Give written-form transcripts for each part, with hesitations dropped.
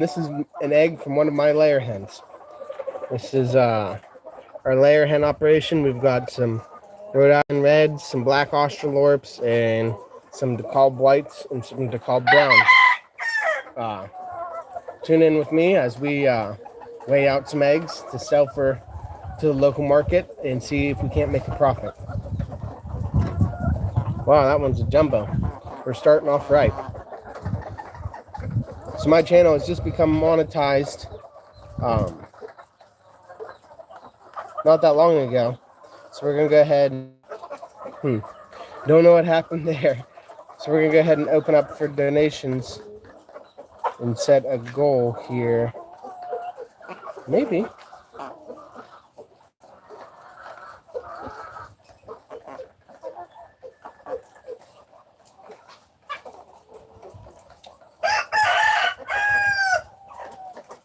This is an egg from one of my layer hens. This is our layer hen operation. We've got some Rhode Island Reds, some Black Australorps, and some DeKalb Whites and some DeKalb Browns. Tune in with me as we weigh out some eggs to sell to the local market and see if we can't make a profit. Wow, that one's a jumbo. We're starting off right. So my channel has just become monetized not that long ago. So we're going to go ahead and, don't know what happened there. So we're going to go ahead and open up for donations and set a goal here. Maybe.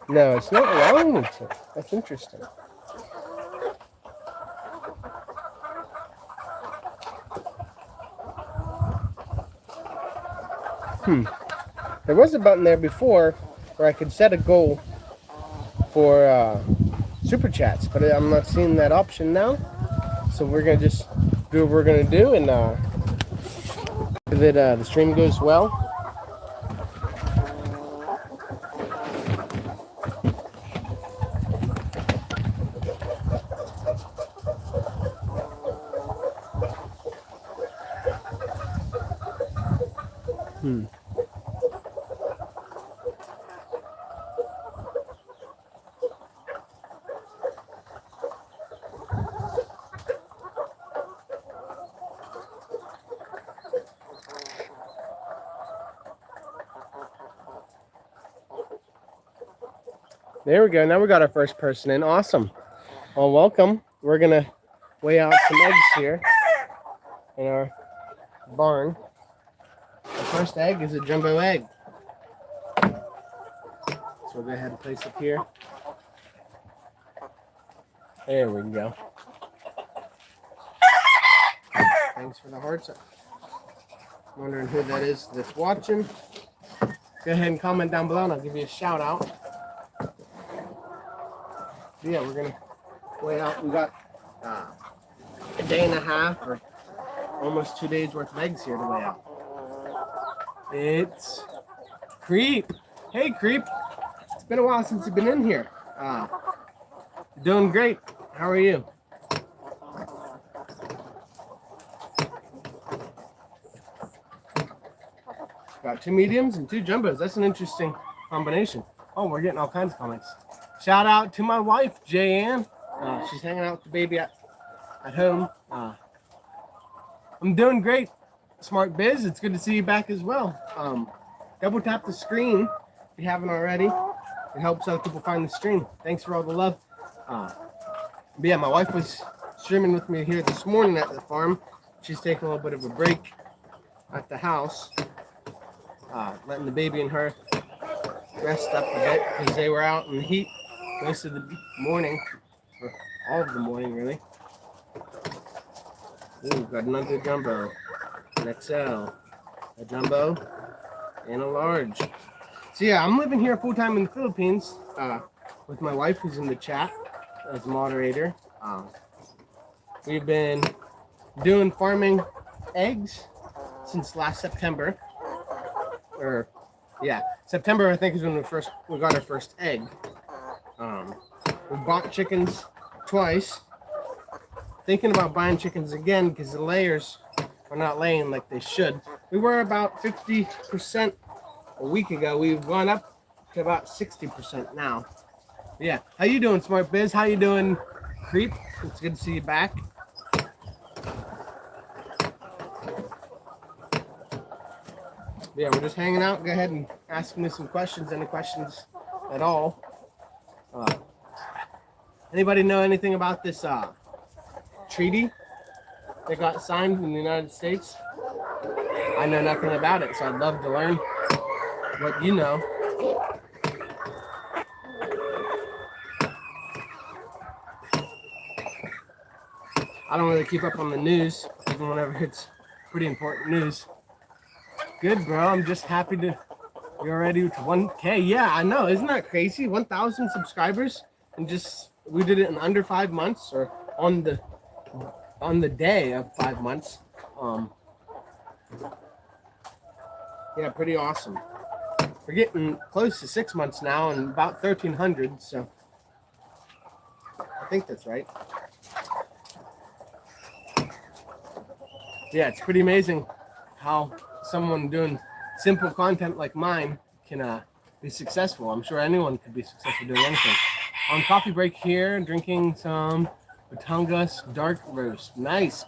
No, it's not allowing me to. That's interesting. There was a button there before where I could set a goal for super chats, but I'm not seeing that option now. So we're gonna just do what we're gonna do, and if the stream goes well. There we go. Now we got our first person in. Awesome. Well, welcome. We're going to weigh out some eggs here in our barn. The first egg is a jumbo egg. So we'll go ahead and place it here. There we go. Thanks for the hearts. I'm wondering who that is that's watching. Go ahead and comment down below and I'll give you a shout out. Yeah, we're gonna weigh out. We got a day and a half or almost 2 days worth of eggs here to weigh out. It's Creep. Hey, Creep. It's been a while since you've been in here. Doing great. How are you? Got 2 mediums and 2 jumbos. That's an interesting combination. Oh, we're getting all kinds of comments. Shout out to my wife, Jayanne. She's hanging out with the baby at home. I'm doing great, Smart Biz. It's good to see you back as well. Double tap the screen if you haven't already. It helps other people find the stream. Thanks for all the love. But yeah, my wife was streaming with me here this morning at the farm. She's taking a little bit of a break at the house, letting the baby and her rest up a bit because they were out in the heat most of the morning, or all of the morning really. Ooh, got another jumbo, an XL, a jumbo, and a large. So yeah, I'm living here full time in the Philippines with my wife who's in the chat as moderator. We've been doing farming eggs since last September, or yeah, September I think is when we got our first egg. We bought chickens twice. Thinking about buying chickens again because the layers are not laying like they should. We were about 50% a week ago. We've gone up to about 60% now. Yeah, how you doing, Smart Biz? How you doing, Creep? It's good to see you back. Yeah, we're just hanging out. Go ahead and ask me some questions. Any questions at all? Anybody know anything about this treaty that got signed in the United States? I know nothing about it, so I'd love to learn what you know. I don't really keep up on the news, even whenever it's pretty important news. Good, bro. I'm just happy to You're already to 1K. Yeah, I know. Isn't that crazy? 1,000 subscribers, and just we did it in under 5 months, or on the day of 5 months. Yeah, pretty awesome. We're getting close to 6 months now, and about 1,300. So I think that's right. Yeah, it's pretty amazing how someone doing simple content like mine can be successful. I'm sure anyone could be successful doing anything. On coffee break here, drinking some Batangas dark roast. Nice.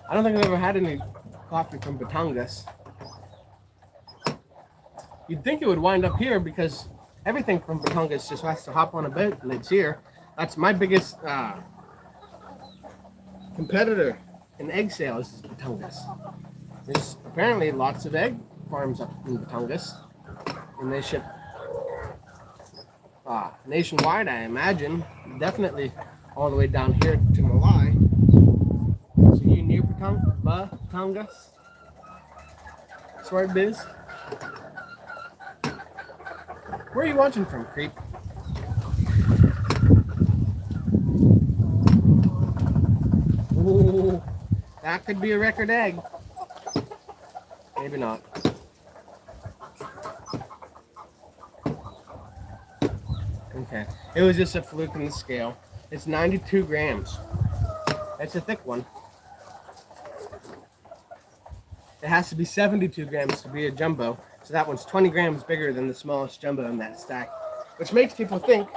I don't think I've ever had any coffee from Batangas. You'd think it would wind up here because everything from Batangas just has to hop on a boat and it's here. That's my biggest competitor in egg sales is Batangas. There's apparently lots of egg farms up in Batangas, and they ship nationwide, I imagine. Definitely all the way down here to Malai. So you near Batangas? Smart Biz? Where are you watching from, Creep? Ooh, that could be a record egg. Maybe not. Okay, it was just a fluke in the scale. It's 92 grams. That's a thick one. It has to be 72 grams to be a jumbo. So that one's 20 grams bigger than the smallest jumbo in that stack. Which makes people think,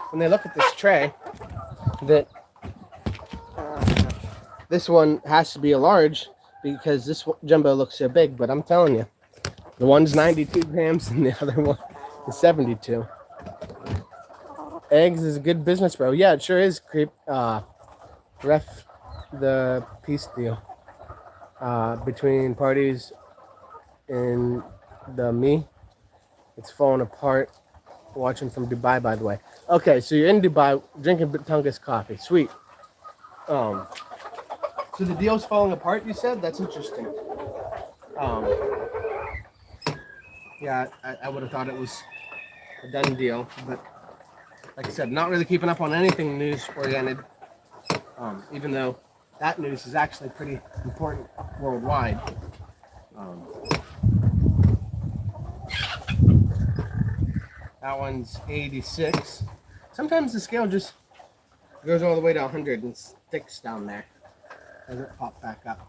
when they look at this tray, that this one has to be a large because this jumbo looks so big. But I'm telling you, the one's 92 grams and the other one is 72. Eggs is a good business, bro. Yeah, it sure is, Creep. Ref the peace deal between parties and it's falling apart. Watching from Dubai, by the way. Okay, so you're in Dubai drinking Batangas coffee. Sweet. So the deal's falling apart, you said? That's interesting. Yeah, I would have thought it was a done deal, but like I said, not really keeping up on anything news oriented, even though that news is actually pretty important worldwide. That one's 86. Sometimes the scale just goes all the way to 100 and sticks down there. Doesn't pop back up.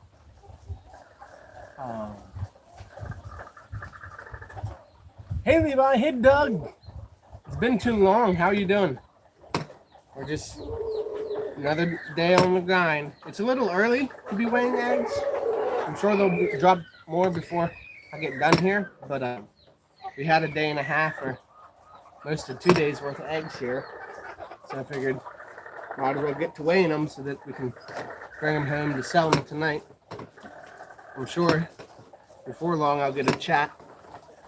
Hey Levi, hey Doug. It's been too long. How are you doing? We're just another day on the grind. It's a little early to be weighing eggs. I'm sure they'll drop more before I get done here, but we had a day and a half or most of 2 days worth of eggs here. So I figured might as well get to weighing them so that we can bring them home to sell them tonight. I'm sure before long I'll get a chat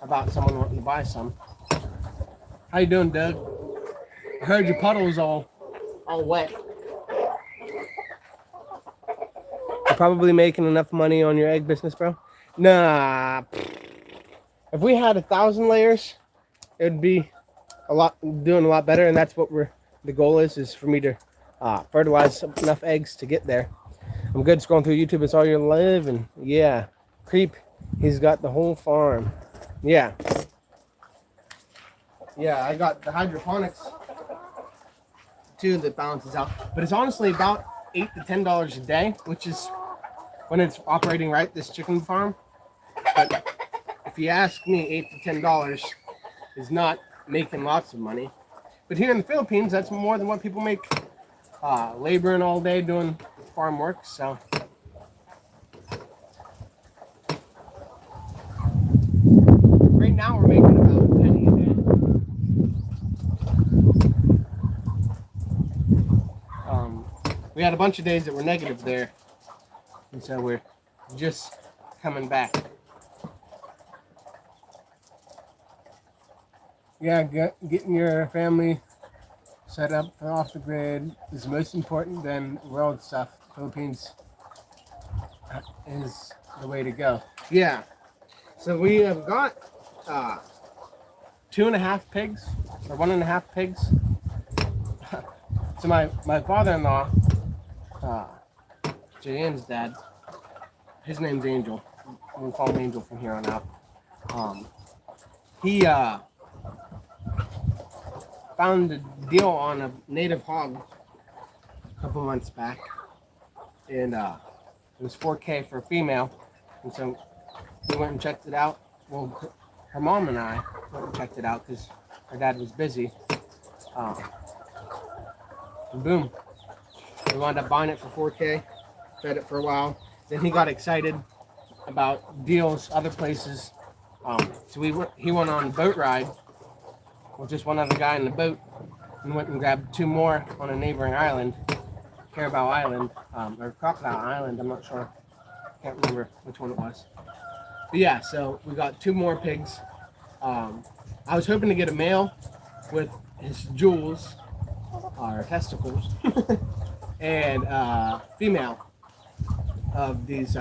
about someone wanting to buy some. How you doing, Doug? I heard your puddle's all wet. You're probably making enough money on your egg business, bro? Nah. If we had 1,000 layers, it would be doing a lot better, and that's what the goal is for me to fertilize enough eggs to get there. I'm good scrolling through YouTube. It's all you're living. Yeah. Creep. He's got the whole farm. Yeah. Yeah, I got the hydroponics too that balances out. But it's honestly about $8 to $10 a day, which is when it's operating right, this chicken farm. But if you ask me, $8 to $10 is not making lots of money. But here in the Philippines, that's more than what people make laboring all day doing farm work. So right now we're making about a penny a day. We had a bunch of days that were negative there, and so we're just coming back. Yeah, getting your family set up for off the grid is most important than world stuff. Philippines is the way to go. Yeah. So we have got 2.5 pigs, or 1.5 pigs. So my father-in-law, Jane's dad, his name's Angel. We'll call him Angel from here on out. He found a deal on a native hog a couple months back, and it was $4K for a female, and so we went and checked it out. Well, her mom and I went and checked it out because her dad was busy. And boom, we wound up buying it for $4K, fed it for a while. Then he got excited about deals other places. So he went on a boat ride with just one other guy in the boat and went and grabbed 2 more on a neighboring island, Carabao Island, or Crocodile Island, I'm not sure. Can't remember which one it was. But yeah, so we got 2 more pigs. I was hoping to get a male with his jewels, or testicles, and female of these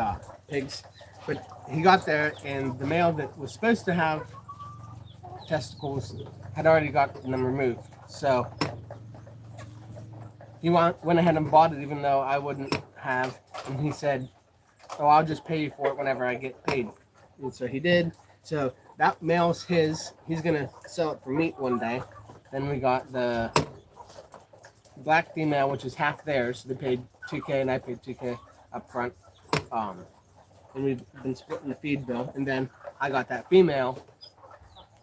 pigs. But he got there, and the male that was supposed to have testicles had already gotten them removed. So he went ahead and bought it, even though I wouldn't have. And he said, "Oh, I'll just pay you for it whenever I get paid." And so he did. So that male's his. He's gonna sell it for meat one day. Then we got the black female, which is half theirs. So they paid $2K, and I paid $2K up front. And we've been splitting the feed bill. And then I got that female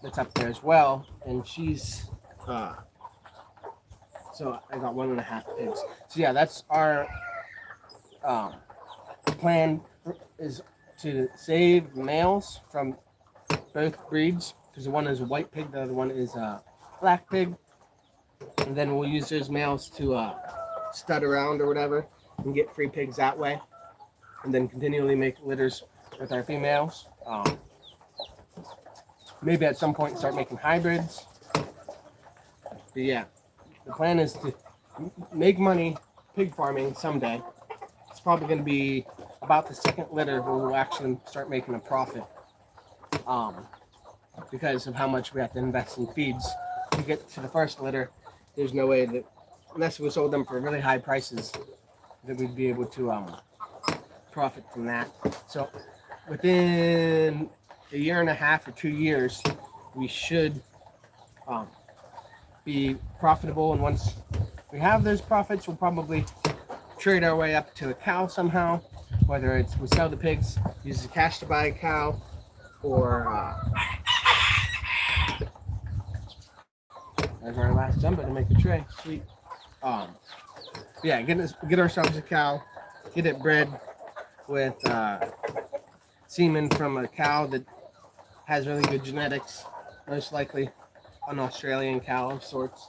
that's up there as well, and she's so I got 1.5 pigs. So yeah, that's our plan, is to save males from both breeds, because the one is a white pig, the other one is a black pig, and then we'll use those males to stud around or whatever and get free pigs that way, and then continually make litters with our females. Maybe at some point start making hybrids. But yeah, the plan is to make money pig farming someday. It's probably going to be about the second litter where we'll actually start making a profit, because of how much we have to invest in feeds. To get to the first litter, there's no way that, unless we sold them for really high prices, that we'd be able to profit from that. So within a year and a half or 2 years, we should be profitable. And once we have those profits, we'll probably trade our way up to a cow somehow, whether it's we sell the pigs, use the cash to buy a cow, or there's our last jumbo to make a tray. Sweet. Yeah, get ourselves a cow, get it bred with semen from a cow that has really good genetics, most likely an Australian cow of sorts.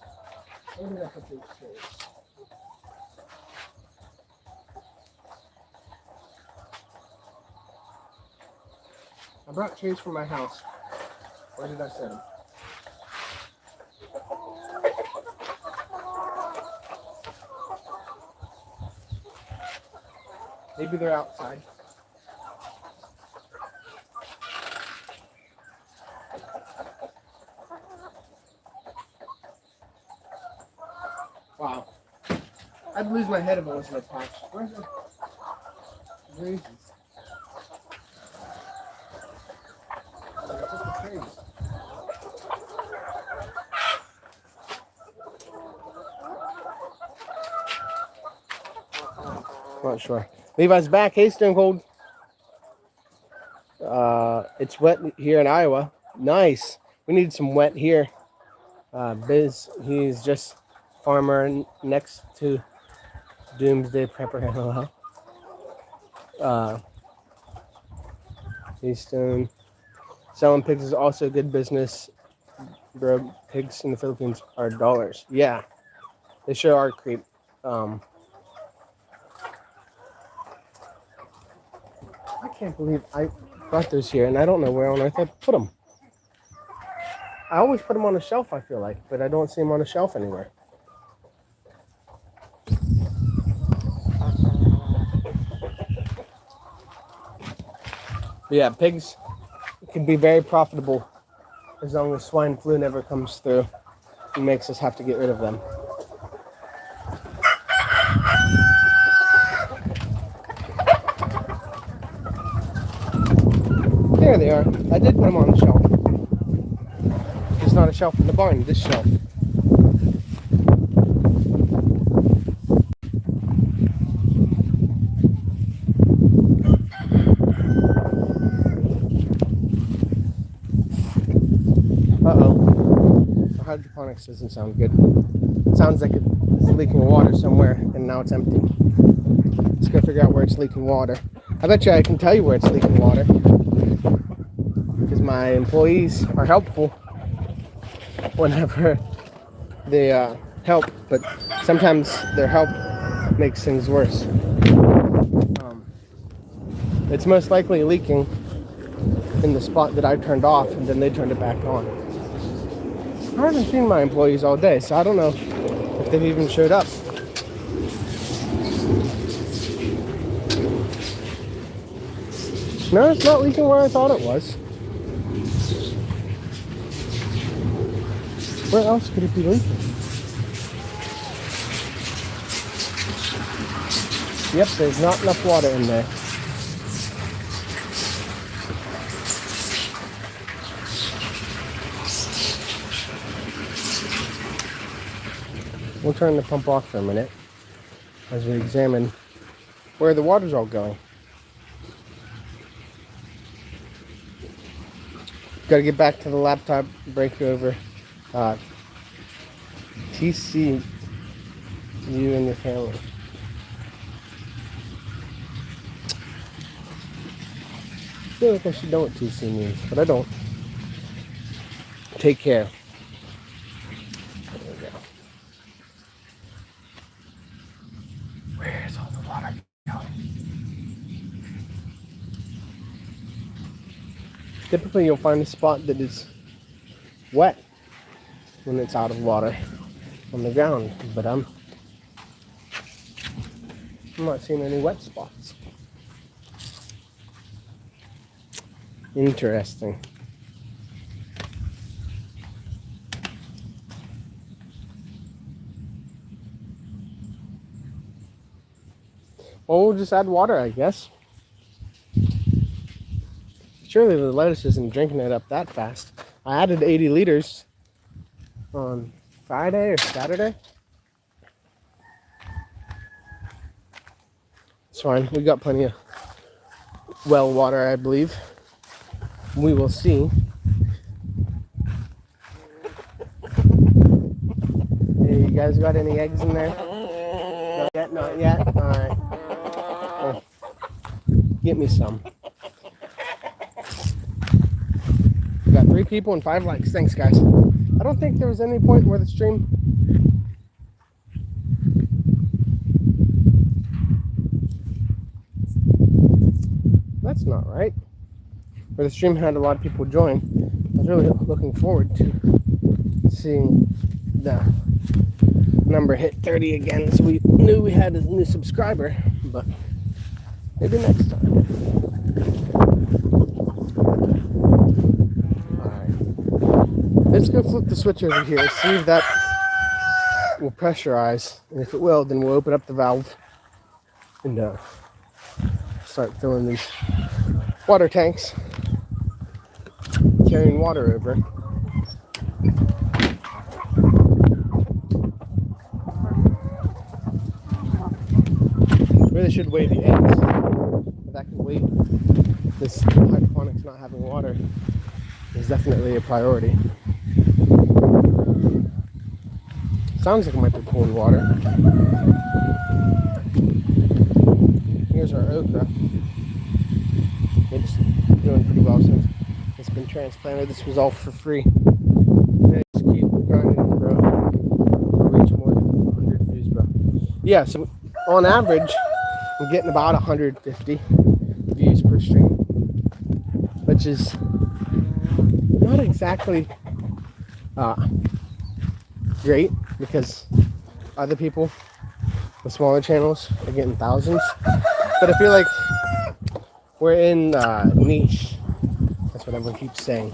Where did I put these trays? I brought trays from my house. Where did I set them? Maybe they're outside. Wow. I'd lose my head if it wasn't attached. Where's the raisins? Not sure. Levi's back. Hey, Stone Cold. It's wet here in Iowa. Nice. We need some wet here. Biz, he's just farmer next to Doomsday Prepper. Stone. Selling pigs is also good business. Bro, pigs in the Philippines are dollars. Yeah, they sure are creep. I can't believe I brought those here, and I don't know where on earth I put them. I always put them on a shelf, I feel like, but I don't see them on a shelf anywhere. But yeah, pigs could be very profitable as long as swine flu never comes through and makes us have to get rid of them. There they are. I did put them on the shelf. There's not a shelf in the barn, this shelf. Uh-oh. Our hydroponics doesn't sound good. It sounds like it's leaking water somewhere, and now it's empty. Let's go figure out where it's leaking water. I bet you I can tell you where it's leaking water, because my employees are helpful whenever they help, but sometimes their help makes things worse. It's most likely leaking in the spot that I turned off, and then they turned it back on. I haven't seen my employees all day, so I don't know if they've even showed up. No, it's not leaking where I thought it was. Where else could it be leaking? Yep, there's not enough water in there. We'll turn the pump off for a minute as we examine where the water's all going. Got to get back to the laptop, break over. TC, you and your family. I feel like I should know what TC means, but I don't. Take care. There we go. Where's all the water going? Typically, you'll find a spot that is wet when it's out of water on the ground, but I'm not seeing any wet spots. Interesting. Well, we'll just add water, I guess. Surely the lettuce isn't drinking it up that fast. I added 80 liters on Friday or Saturday. It's fine. We got plenty of well water, I believe. We will see. Hey, you guys got any eggs in there? Not yet, not yet. All right. Oh, get me some. We got 3 people and 5 likes. Thanks, guys. I don't think there was any point where the stream that's not right. Where the stream had a lot of people join. I was really looking forward to seeing the number hit 30 again, so we knew we had a new subscriber, but maybe next time. Alright. Let's go flip the switch over here, see if that will pressurize, and if it will, then we'll open up the valve and start filling these water tanks, carrying water over. Really should weigh the eggs, but that can wait. This hydroponics not having water is definitely a priority. Sounds like it might be pulling water. Here's our okra. It's doing pretty well since it's been transplanted. This was all for free. They just keep grinding and grow. Reach more than 100 views, bro. Yeah, so on average, I'm getting about 150 views per stream, which is not exactly great, because other people with smaller channels are getting thousands. But I feel like we're in niche as That's what everyone keeps saying.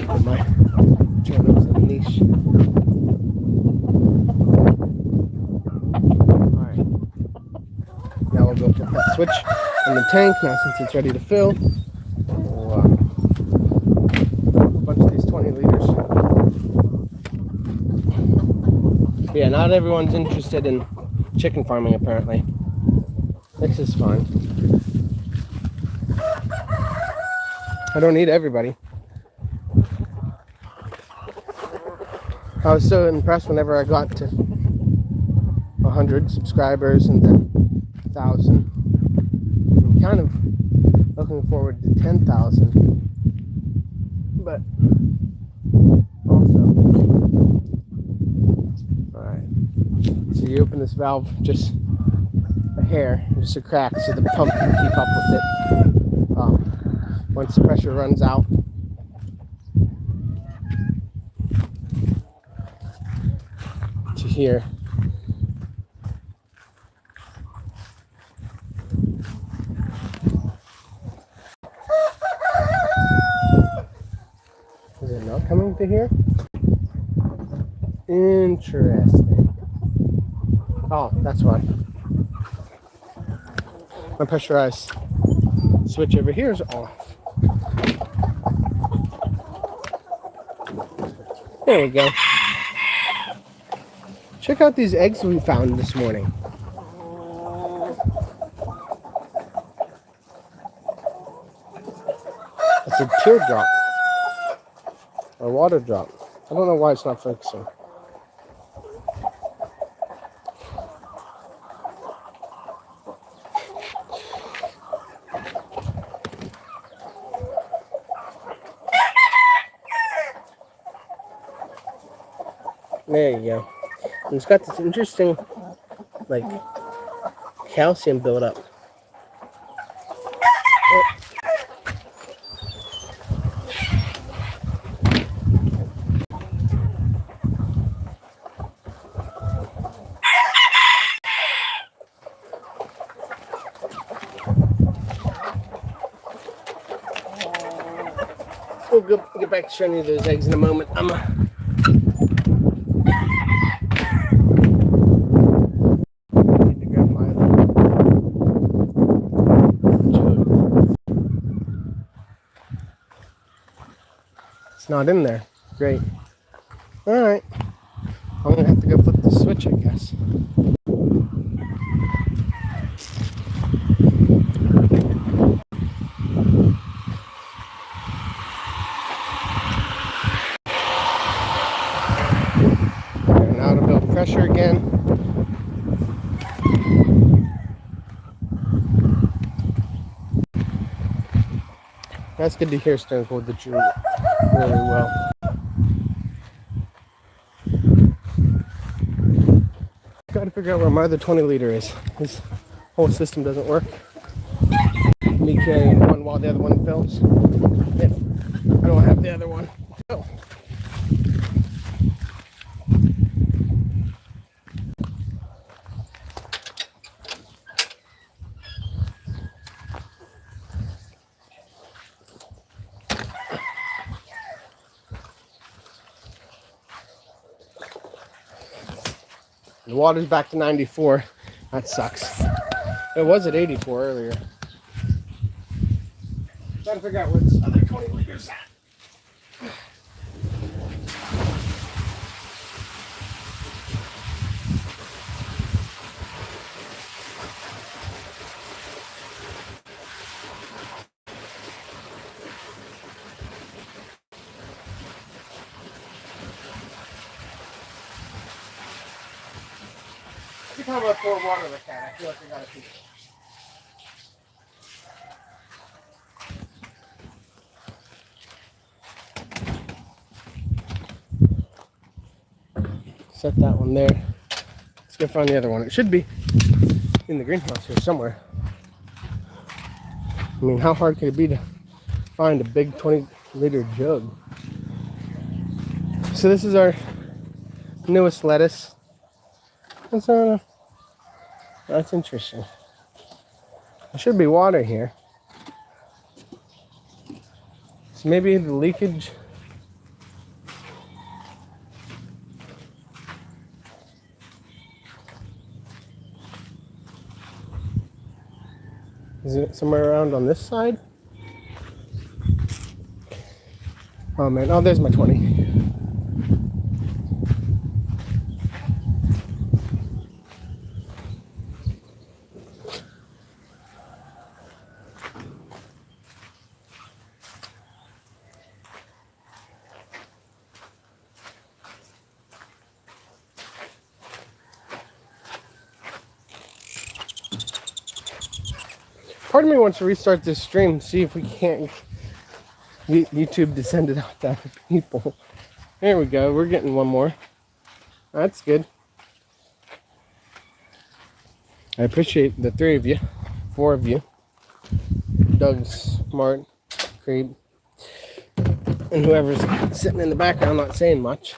But my turtle's in the niche. Alright. Now we'll go put that switch in the tank. Now since it's ready to fill, we'll fill up a bunch of these 20 liters. But yeah, not everyone's interested in chicken farming apparently. This is fine. I don't need everybody. I was so impressed whenever I got to 100 subscribers and then 1,000. I'm kind of looking forward to 10,000. But also, alright. So you open this valve just a hair, just a crack, so the pump can keep up with it. Once the pressure runs out, to here. Is it not coming to here? Interesting. Oh, that's why. My pressurized switch over here is off. There we go. Check out these eggs we found this morning. It's a teardrop. Or water drop. I don't know why it's not focusing. There you go. And it's got this interesting, like, calcium buildup. We'll get back to showing you those eggs in a moment. Need to grab my jug. It's not in there. Great. Alright. I'm gonna have to go flip the switch, I guess. Now to build pressure again. That's good to hear. Stones hold the jewel really well. Got to figure out where my other 20 liter is. This whole system doesn't work. Me carrying one while the other one fills. If I don't have the other one. Oh. The water's back to 94. That sucks. It was at 84 earlier. Gotta figure out where this other 20 liters at. Every time I pour water like that, I feel like I gotta pee. Set that one there. Let's go find the other one. It should be in the greenhouse here somewhere. I mean, how hard could it be to find a big 20-liter jug? So this is our newest lettuce. That's interesting. There should be water here. So maybe the leakage. Is it somewhere around on this side? Oh man, oh there's my 20. Part of me wants to restart this stream, see if we can't get YouTube to send it out to other people. There we go, we're getting one more. That's good. I appreciate the 3 of you, 4 of you. Doug's smart, Creed, and whoever's sitting in the background not saying much.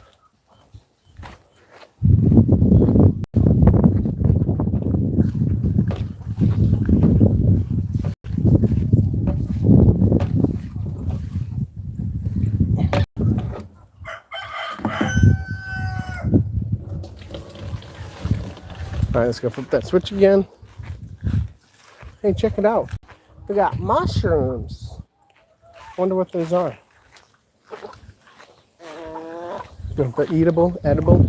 Alright, let's go flip that switch again. Hey, check it out. We got mushrooms. Wonder what those are. They're eatable, edible.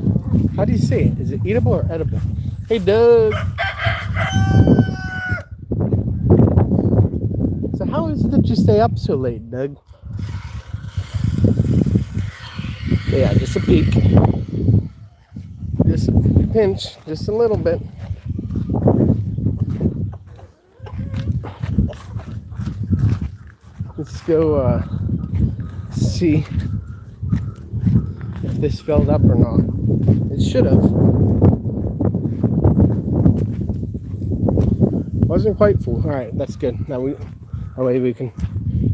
How do you say it? Is it eatable or edible? Hey, Doug. So how is it that you stay up so late, Doug? Yeah, just a peek. Just a pinch, just a little bit. Let's go see if this filled up or not. It should have. Wasn't quite full. All right, that's good. Now that way we can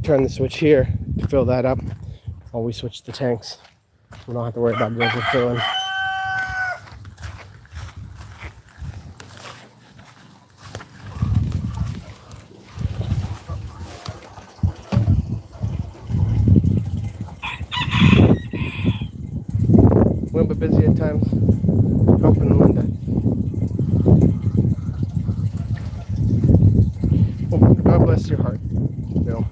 turn the switch here to fill that up while we switch the tanks. We don't have to worry about overfilling. A little bit busy at times. Open the window. Oh, God bless your heart, Bill.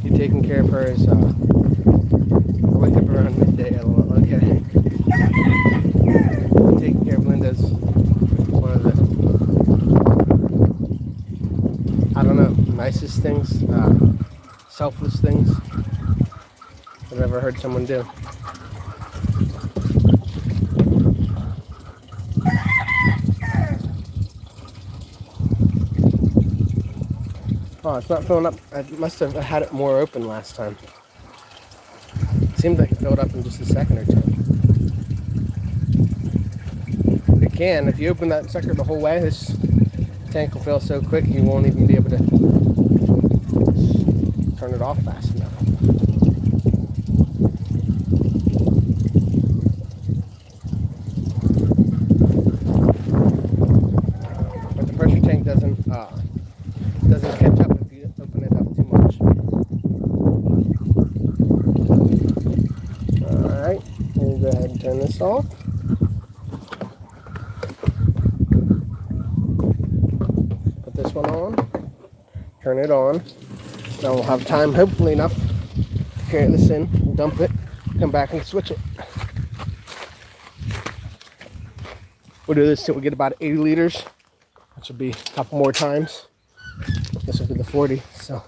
You taking care of her as I wake up around midday. Okay. Taking care of Linda's one of the, I don't know, nicest things, selfless things I've ever heard someone do. Oh, it's not filling up. I must have had it more open last time. It seemed like it filled up in just a second or two. It can. If you open that sucker the whole way, this tank will fill so quick you won't even be able to turn it off fast enough. But the pressure tank doesn't catch up if you open it up too much. Alright, we'll go ahead and turn this off. Put this one on. Turn it on. Now we'll have time, hopefully enough, to carry this in, dump it, come back and switch it. We'll do this till we get about 80 liters, which will be a couple more times. This will be the 40, so.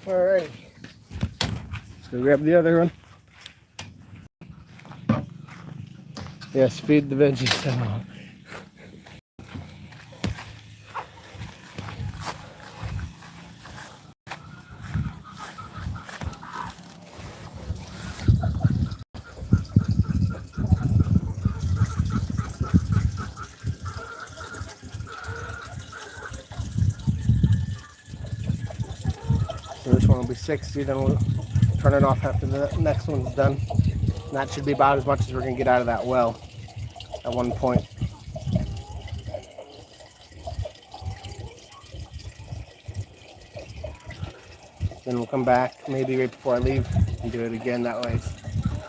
Alrighty. Let's go grab the other one. Yes, feed the veggies. So this one will be 60, then we'll turn it off after the next one's done. And that should be about as much as we're gonna get out of that well at one point. Then we'll come back maybe right before I leave and do it again. That way it's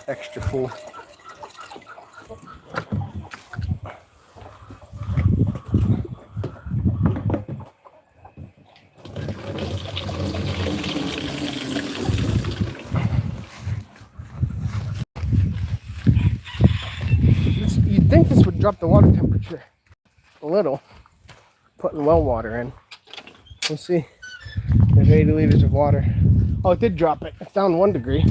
extra full. You'd think this would drop the water temperature a little, putting well water in. We'll see. There's 80 liters of water. Oh, it did drop it. It's down 1 degree.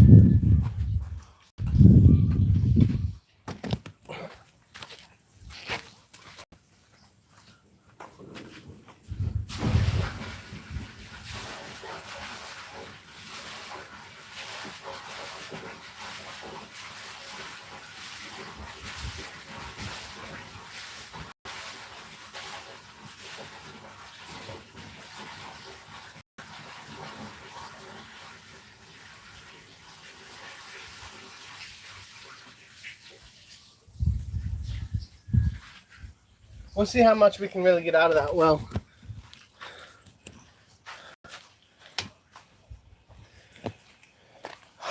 We'll see how much we can really get out of that well.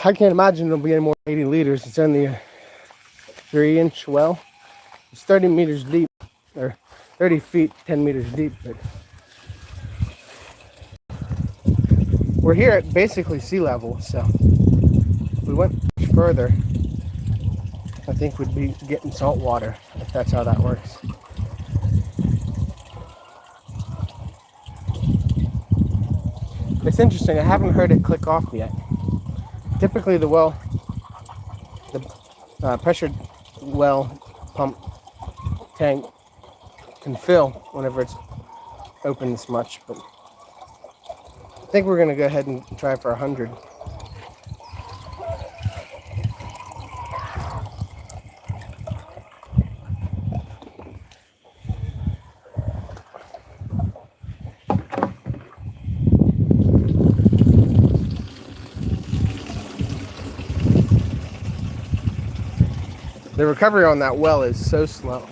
I can't imagine it'll be any more than 80 liters. It's only a 3-inch well. It's 30 meters deep, or 30 feet, 10 meters deep. But we're here at basically sea level, so if we went much further, I think we'd be getting salt water, if that's how that works. It's interesting, I haven't heard it click off yet. Typically the well, the pressured well pump tank can fill whenever it's open this much, but I think we're going to go ahead and try for 100. The recovery on that well is so slow.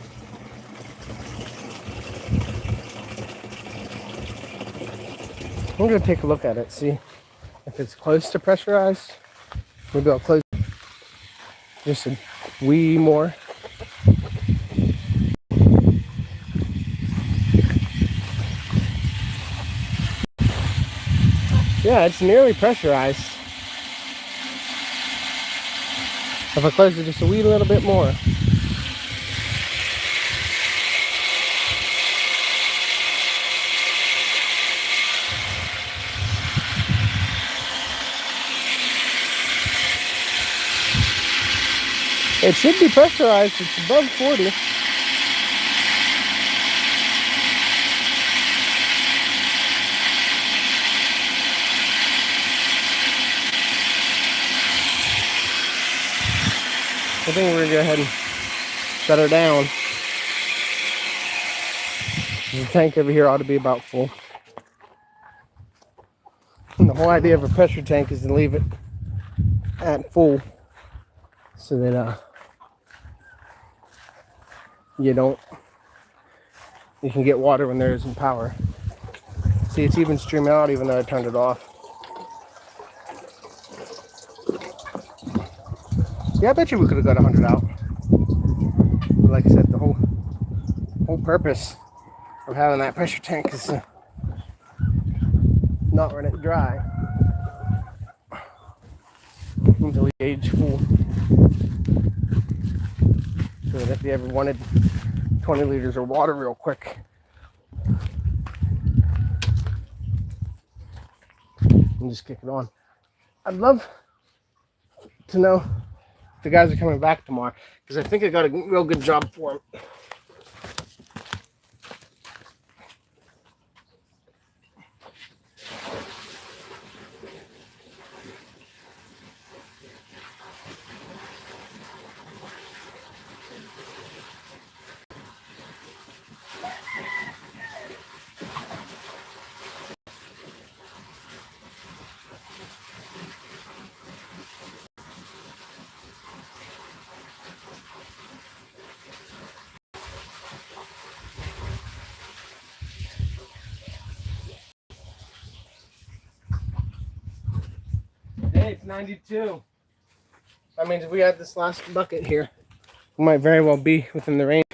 I'm going to take a look at it, see if it's close to pressurized. Maybe I'll close just a wee more. Yeah, it's nearly pressurized. If I close it just a wee little bit more. It should be pressurized. It's above 40. I think we're going to go ahead and shut her down. The tank over here ought to be about full. And the whole idea of a pressure tank is to leave it at full so that you can get water when there isn't power. See, it's even streaming out even though I turned it off. Yeah, I bet you we could have got 100 out. But like I said, the whole purpose of having that pressure tank is to not run it dry until we age full. So that if you ever wanted 20 liters of water real quick, and just kick it on. I'd love to know if the guys are coming back tomorrow because I think I got a real good job for them. Hey, it's 92. That means if we had this last bucket here, we might very well be within the range.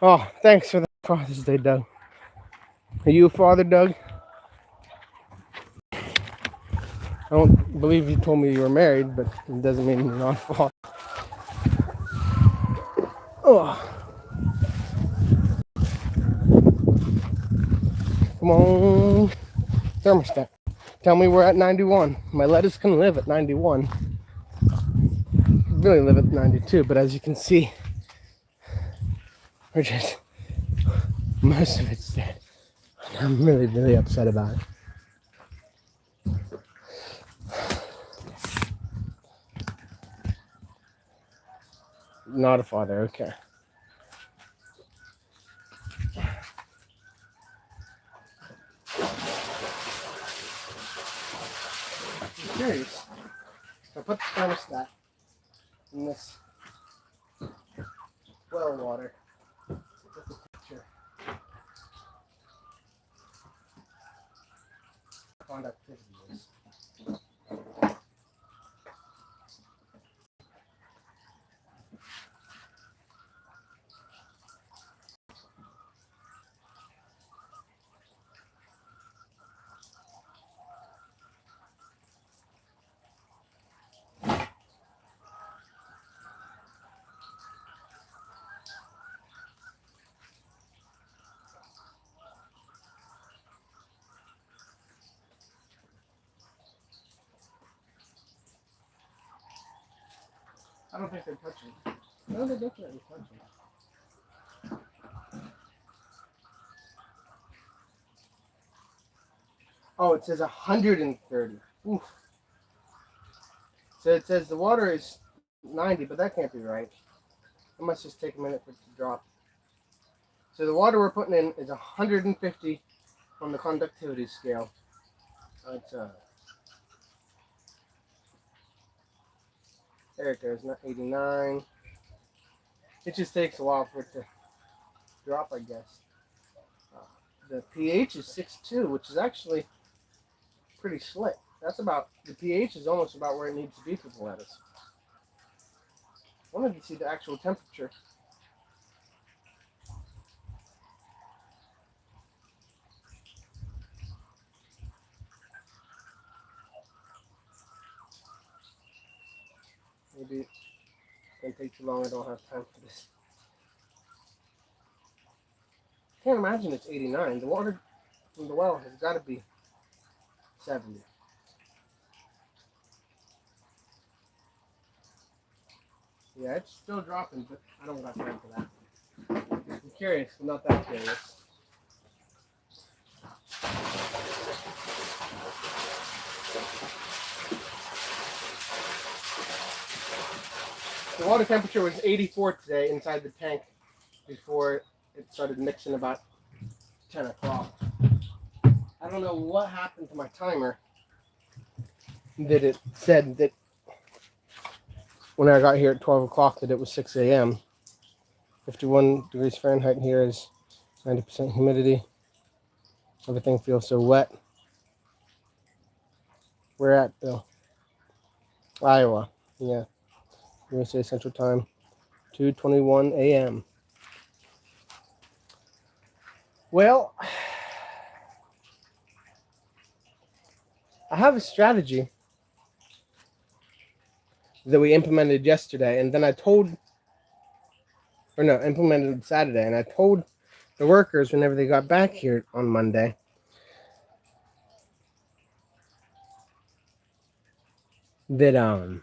Oh, thanks for the Father's Day, Doug. Are you a father, Doug? I don't believe you told me you were married, but it doesn't mean you're not a father. Oh. Come on. Thermostat. Tell me we're at 91. My lettuce can live at 91. Really live at 92, but as you can see, we're just, most of it's dead. I'm really, really upset about it. Not a father, okay. I'm curious. I put the thermostat in this well water. Look at the picture. Conductivity is. I don't think they're touching. No, they're definitely touching. Oh, it says 130. Oof. So it says the water is 90, but that can't be right. It must just take a minute for it to drop. So the water we're putting in is 150 on the conductivity scale. It's there it goes, not 89. It just takes a while for it to drop, I guess. The pH is 6.2, which is actually pretty slick. That's about, the pH is almost about where it needs to be for the lettuce. I wanted to see the actual temperature. Maybe it's going to take too long. I don't have time for this. Can't imagine it's 89. The water from the well has got to be 70. Yeah, it's still dropping, but I don't got time for that. I'm curious, but not that curious. The water temperature was 84 today inside the tank before it started mixing about 10 o'clock. I don't know what happened to my timer that it said that when I got here at 12 o'clock that it was 6 a.m. 51 degrees Fahrenheit here is 90% humidity. Everything feels so wet. Where at, Bill? Iowa. Yeah. USA Central Time. 2:21 a.m. Well, I have a strategy that we implemented yesterday, and then implemented Saturday, and I told the workers whenever they got back here on Monday that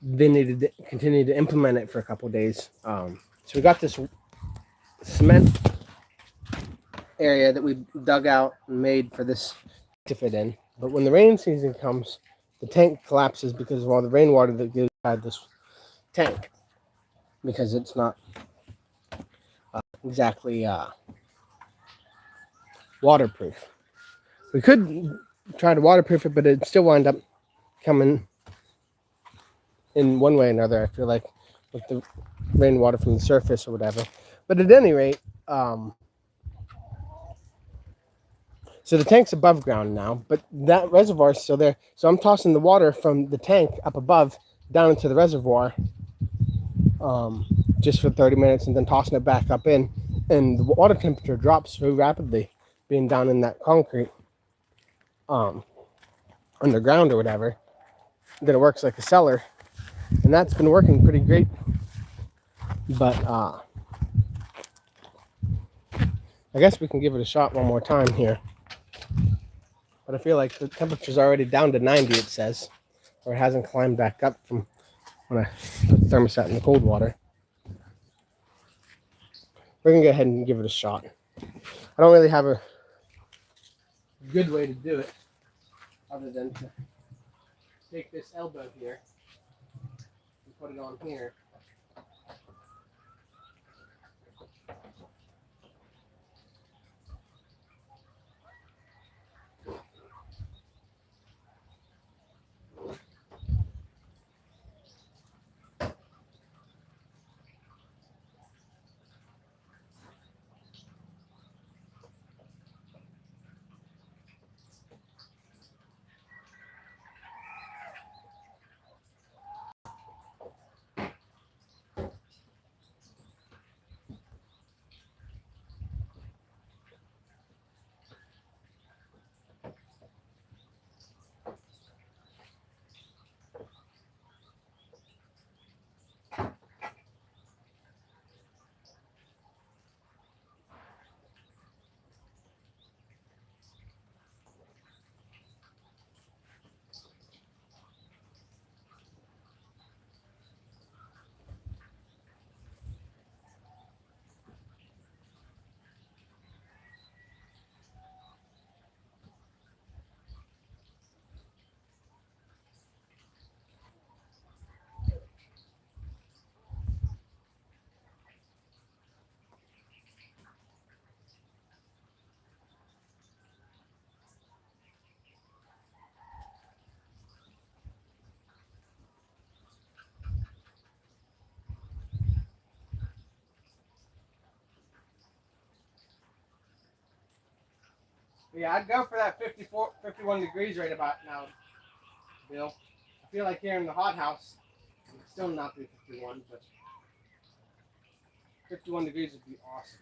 they needed to continue to implement it for a couple days. So we got this cement area that we dug out and made for this to fit in. But when the rain season comes, the tank collapses because of all the rainwater that goes inside this tank, because it's not exactly waterproof. We could try to waterproof it, but it'd still wind up coming in one way or another, I feel like, with the rainwater from the surface or whatever. But at any rate, so the tank's above ground now, but that reservoir is still there. So I'm tossing the water from the tank up above down into the reservoir just for 30 minutes and then tossing it back up in. And the water temperature drops so rapidly being down in that concrete underground or whatever that it works like a cellar. And that's been working pretty great. But I guess we can give it a shot one more time here. But I feel like the temperature's already down to 90, it says. Or it hasn't climbed back up from when I put the thermostat in the cold water. We're going to go ahead and give it a shot. I don't really have a good way to do it other than to take this elbow here and put it on here. Yeah, I'd go for that 51 degrees right about now, Bill. I feel like here in the hothouse, it's still not 51, but 51 degrees would be awesome.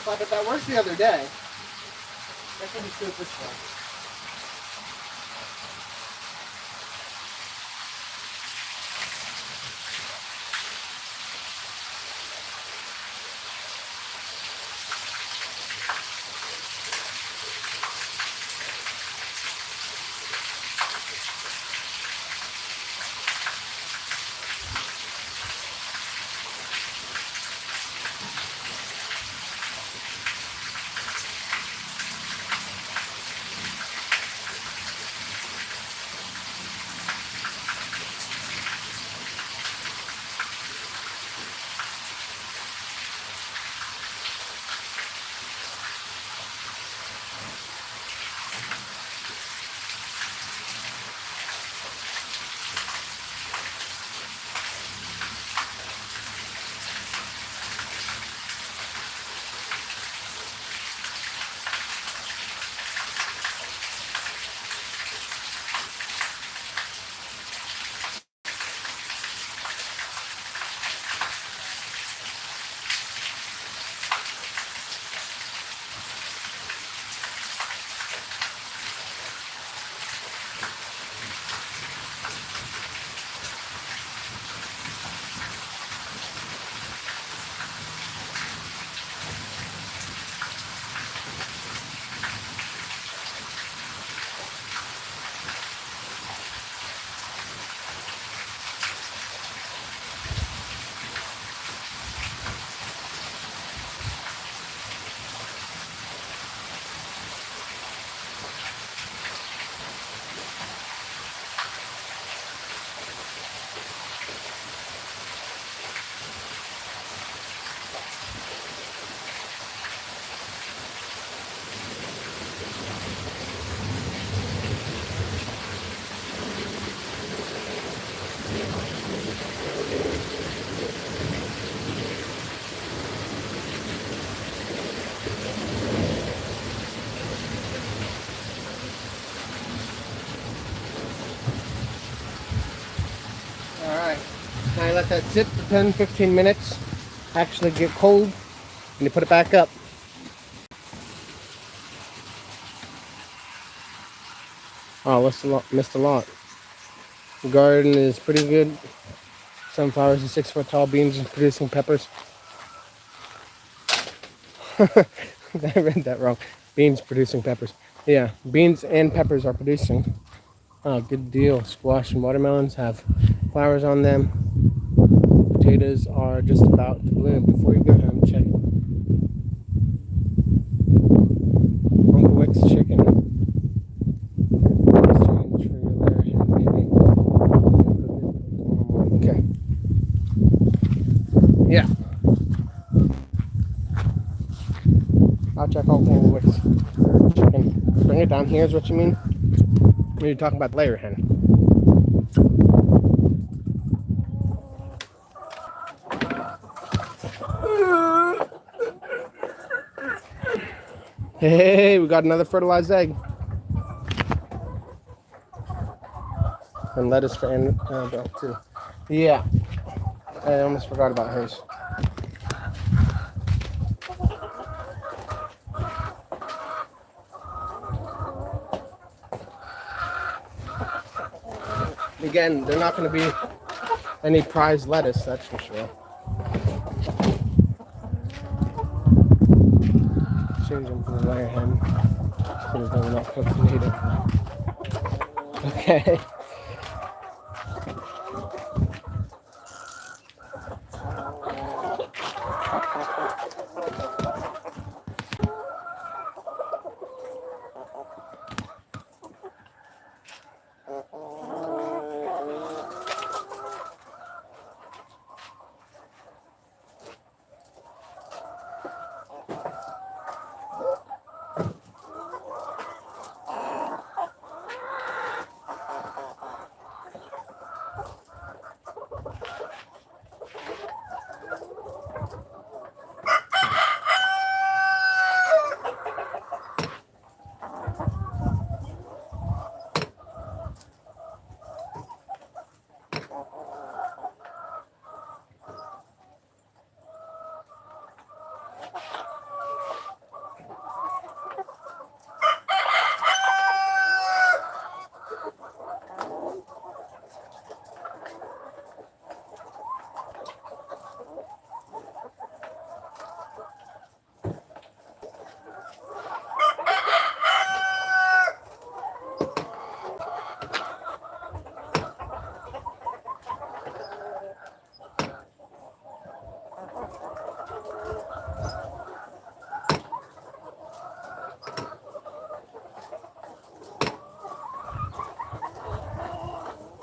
But that worked the other day. I can just do it this way. let that sit for 10-15 minutes, actually get cold, and you put it back up. Oh, missed a lot. The garden is pretty good. Sunflowers are 6 foot tall, beans and producing peppers. I read that wrong. Beans producing peppers. Yeah, beans and peppers are producing. Oh, good deal. Squash and watermelons have flowers on them. Potatoes are just about to bloom. Before you go home, check Uncle Wick's chicken. Exchange for your layer hen, maybe. Okay. Yeah. I'll check Uncle Wick's chicken. Bring it down here is what you mean? When you're talking about layer hen. Hey, we got another fertilized egg. And lettuce for Annabelle too. Yeah, I almost forgot about hers. Again, they're not going to be any prized lettuce, that's for sure. Change them for the layer hen. So that they're not cooked native. Okay.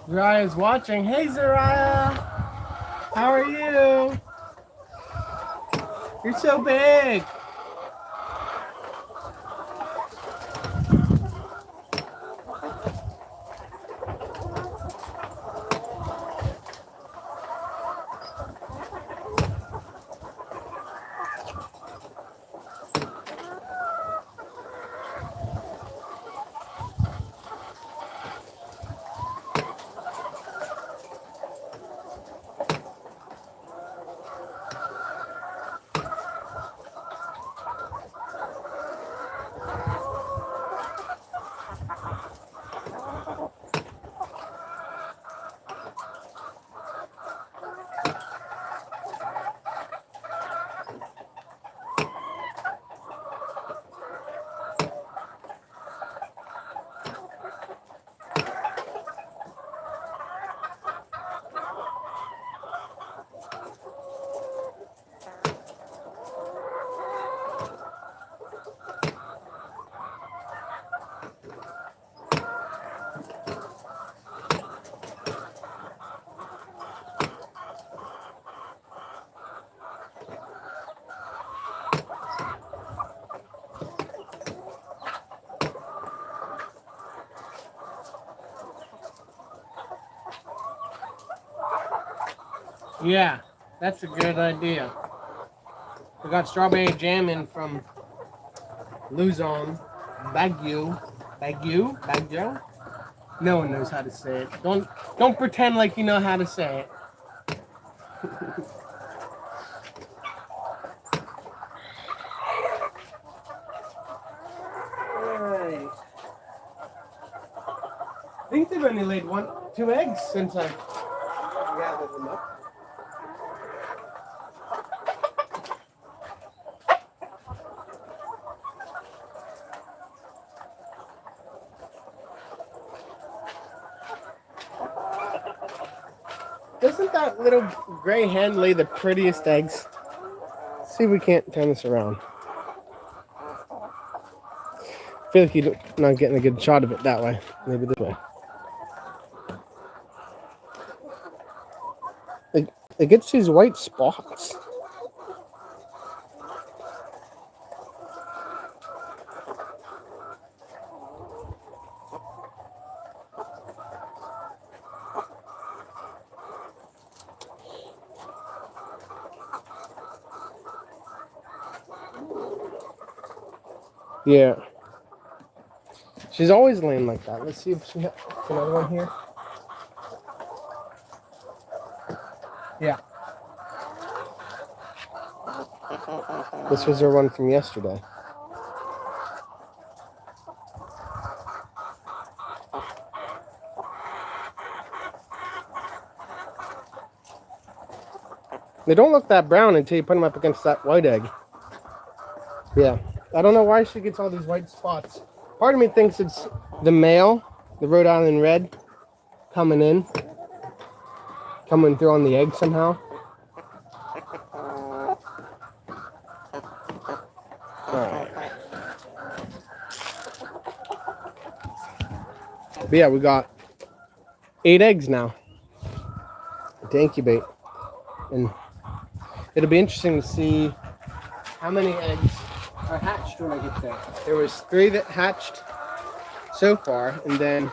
Zariah's watching. Hey, Zariah. How are you? You're so big. Yeah, that's a good idea. We got strawberry jam in from Luzon, Baguio. No one knows how to say it. Don't pretend like you know how to say it. think they've only laid 2 eggs since I gathered them up. Doesn't that little gray hen lay the prettiest eggs? Let's see if we can't turn this around. I feel like you're not getting a good shot of it that way. Maybe this way. It gets these white spots. Yeah. She's always laying like that. Let's see if she has another one here. Yeah. This was her one from yesterday. They don't look that brown until you put them up against that white egg. Yeah. I don't know why she gets all these white spots. Part of me thinks it's the male, the Rhode Island Red, coming through on the egg somehow. Alright. But yeah, we got 8 eggs now to incubate. And it'll be interesting to see how many eggs are hatched when I get there. There was 3 that hatched so far, and then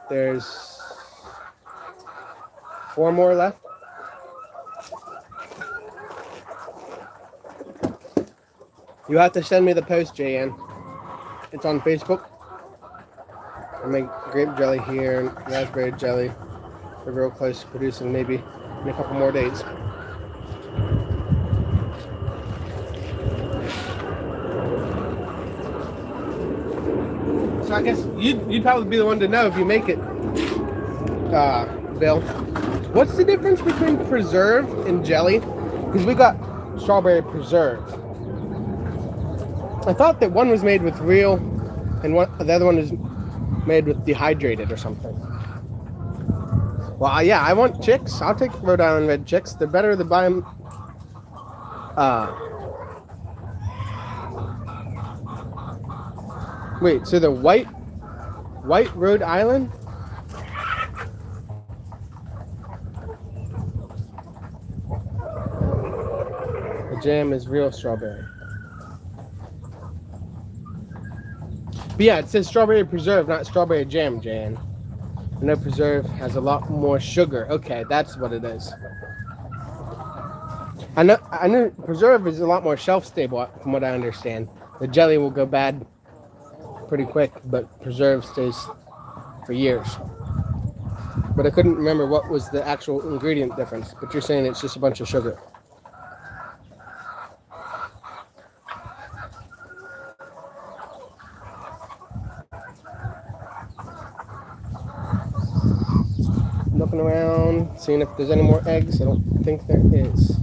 there's 4 more left. You have to send me the post, JN. It's on Facebook. I make grape jelly here and raspberry jelly. We're real close to producing, maybe in a couple more days. So I guess you'd probably be the one to know if you make it, Bill. What's the difference between preserve and jelly? Because we got strawberry preserve. I thought that one was made with real and the other one is made with dehydrated or something. Well, yeah, I want chicks. I'll take Rhode Island Red chicks. They're better to buy them. Wait, so the white Rhode Island? The jam is real strawberry. But yeah, it says strawberry preserve, not strawberry jam, Jan. I know preserve has a lot more sugar. Okay, that's what it is. I know preserve is a lot more shelf stable from what I understand. The jelly will go bad pretty quick, but preserve stays for years. But I couldn't remember what was the actual ingredient difference. But you're saying it's just a bunch of sugar. Looking around, seeing if there's any more eggs. I don't think there is.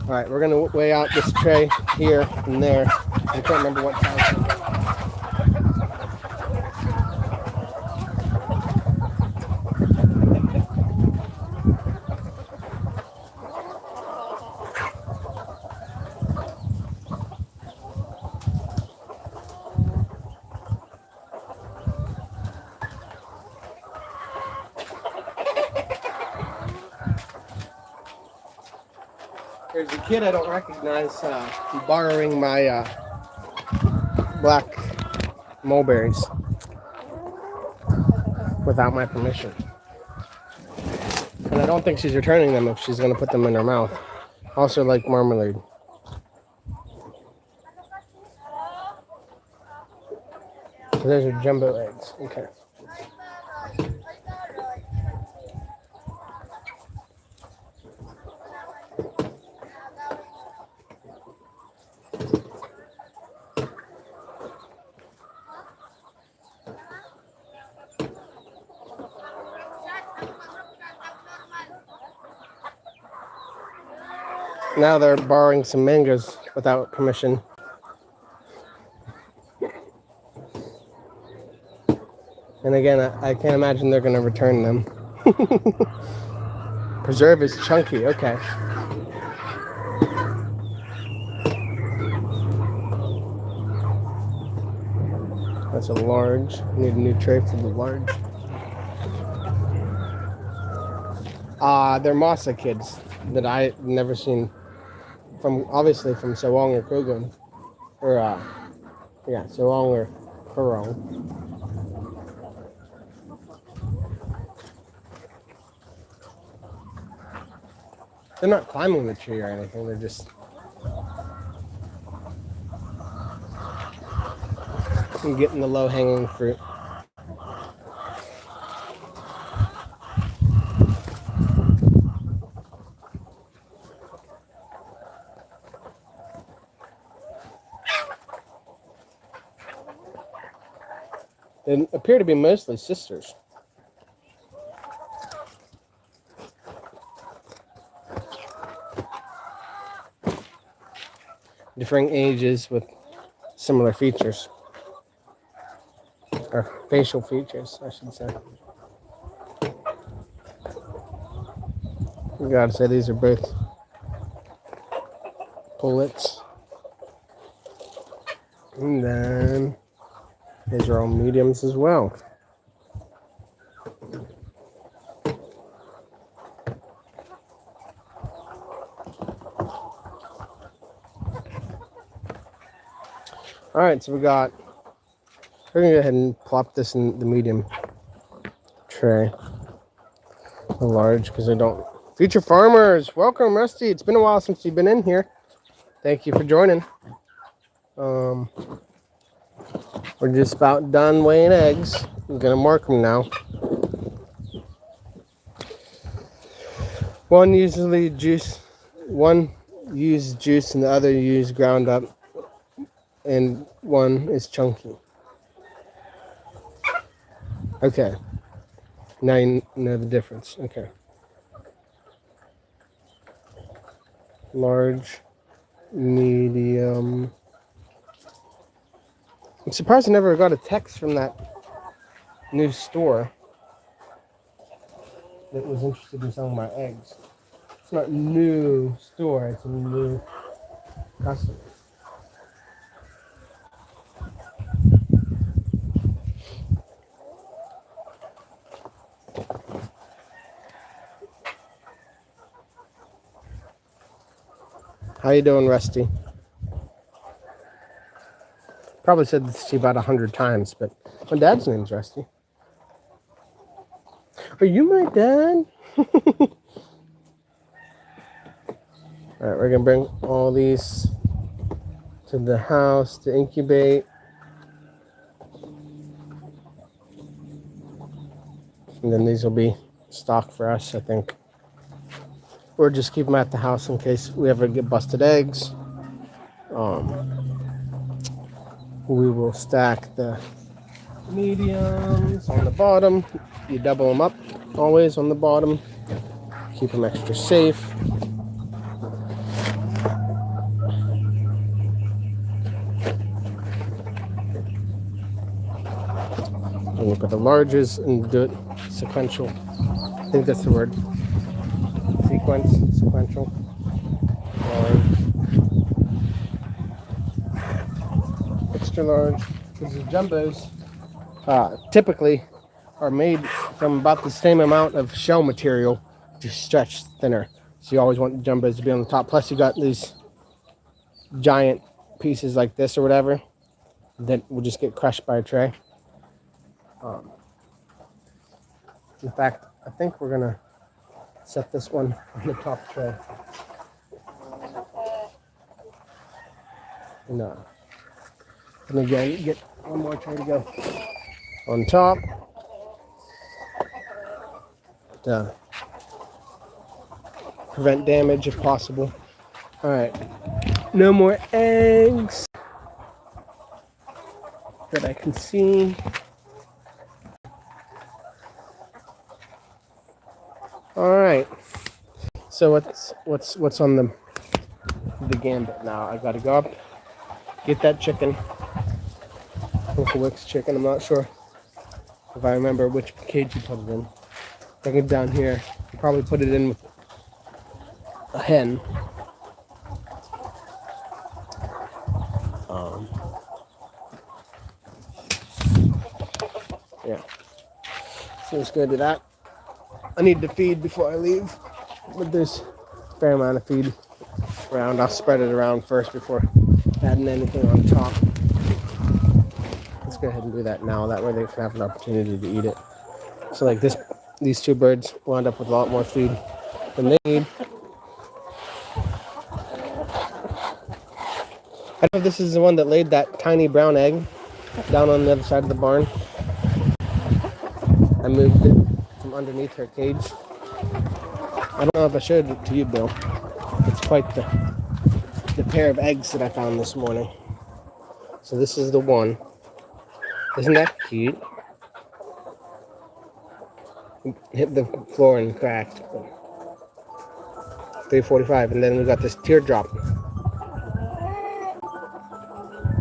All right, we're gonna weigh out this tray here and there. I can't remember what size. There's a kid I don't recognize borrowing my black mulberries without my permission. And I don't think she's returning them if she's going to put them in her mouth. Also like marmalade. So those are jumbo eggs. Okay. Now they're borrowing some mangoes without permission. And again, I can't imagine they're going to return them. Preserve is chunky. Okay. That's a large. I need a new tray for the large. They're Masa kids that I never seen obviously from Sewong or Kogan. Or, Sewong or Kurong. They're not climbing the tree or anything. They're just getting the low-hanging fruit. They appear to be mostly sisters. Differing ages with similar features. Or facial features, I should say. You gotta say these are both pullets. And then these are all mediums as well. All right, so we're gonna go ahead and plop this in the medium tray. The large, because I don't. Future farmers, welcome, Rusty. It's been a while since you've been in here. Thank you for joining. We're just about done weighing eggs. I'm gonna mark them now. One uses juice and the other use ground up, and one is chunky. Okay. Now you know the difference. Okay. Large, medium. I'm surprised I never got a text from that new store that was interested in selling my eggs. It's not a new store, it's a new customer. How you doing, Rusty? Probably said this to you about 100 times, but my dad's name's Rusty. Are you my dad? All right, we're gonna bring all these to the house to incubate. And then these will be stock for us, I think. Or just keep them at the house in case we ever get busted eggs. We will stack the mediums on the bottom. You double them up always on the bottom. Keep them extra safe. And you put the larges and do it sequential. I think that's the word. Sequential. Large. Extra large. Because the jumbos typically are made from about the same amount of shell material, just stretched thinner. So you always want the jumbos to be on the top. Plus you got these giant pieces like this or whatever that will just get crushed by a tray. In fact, I think we're gonna set this one on the top tray. No. And again, get one more tray to go on top. To prevent damage if possible. All right. No more eggs that I can see. All right. So what's on the the gambit now. I gotta go up, get that chicken. Uncle Wick's chicken. I'm not sure if I remember which cage you put it in. Bring it down here. Probably put it in with a hen. Yeah. So let's go do that. I need to feed before I leave. But there's a fair amount of feed around. I'll spread it around first before adding anything on top. Let's go ahead and do that now. That way they can have an opportunity to eat it. So like these two birds will end up with a lot more food than they need. I don't know if this is the one that laid that tiny brown egg down on the other side of the barn. I moved it from underneath her cage. I don't know if I showed it to you, Bill. It's quite the pair of eggs that I found this morning. So this is the one. Isn't that cute? Hit the floor and cracked. 345, and then we got this teardrop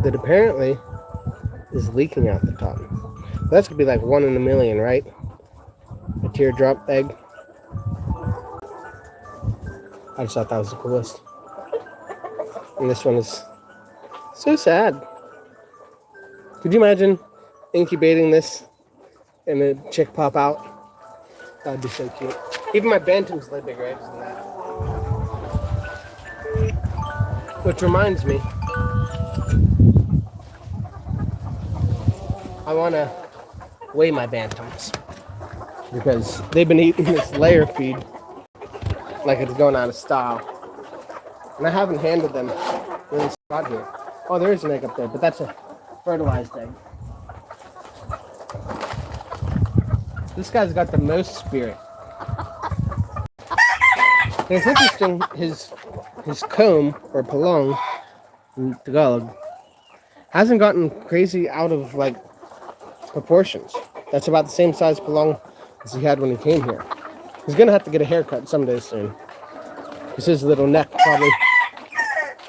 that apparently is leaking out the top. That's gonna be like 1 in a million, right? A teardrop egg. I just thought that was the coolest. And this one is so sad. Could you imagine incubating this and a chick pop out? That'd be so cute. Even my bantams lay bigger eggs than that. Which reminds me, I want to weigh my bantams because they've been eating this layer feed like it's going out of style. And I haven't handled them when it's got here. Oh, there is an egg up there, but that's a fertilized egg. This guy's got the most spirit. And it's interesting, his comb, or palong, in Tagalog, hasn't gotten crazy out of, like, proportions. That's about the same size palong as he had when he came here. He's gonna have to get a haircut someday soon. Because his little neck probably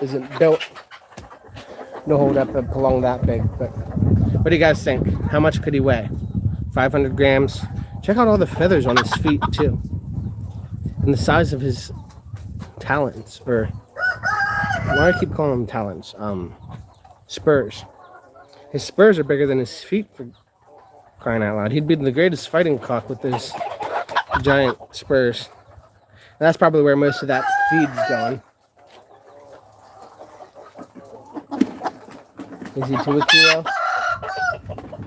isn't built to hold up a palong that big. But what do you guys think? How much could he weigh? 500 grams. Check out all the feathers on his feet too. And the size of his talons, or why do I keep calling them talons? Spurs. His spurs are bigger than his feet, for crying out loud. He'd be the greatest fighting cock with those giant spurs. And that's probably where most of that feed's going. Is he 2 kilo?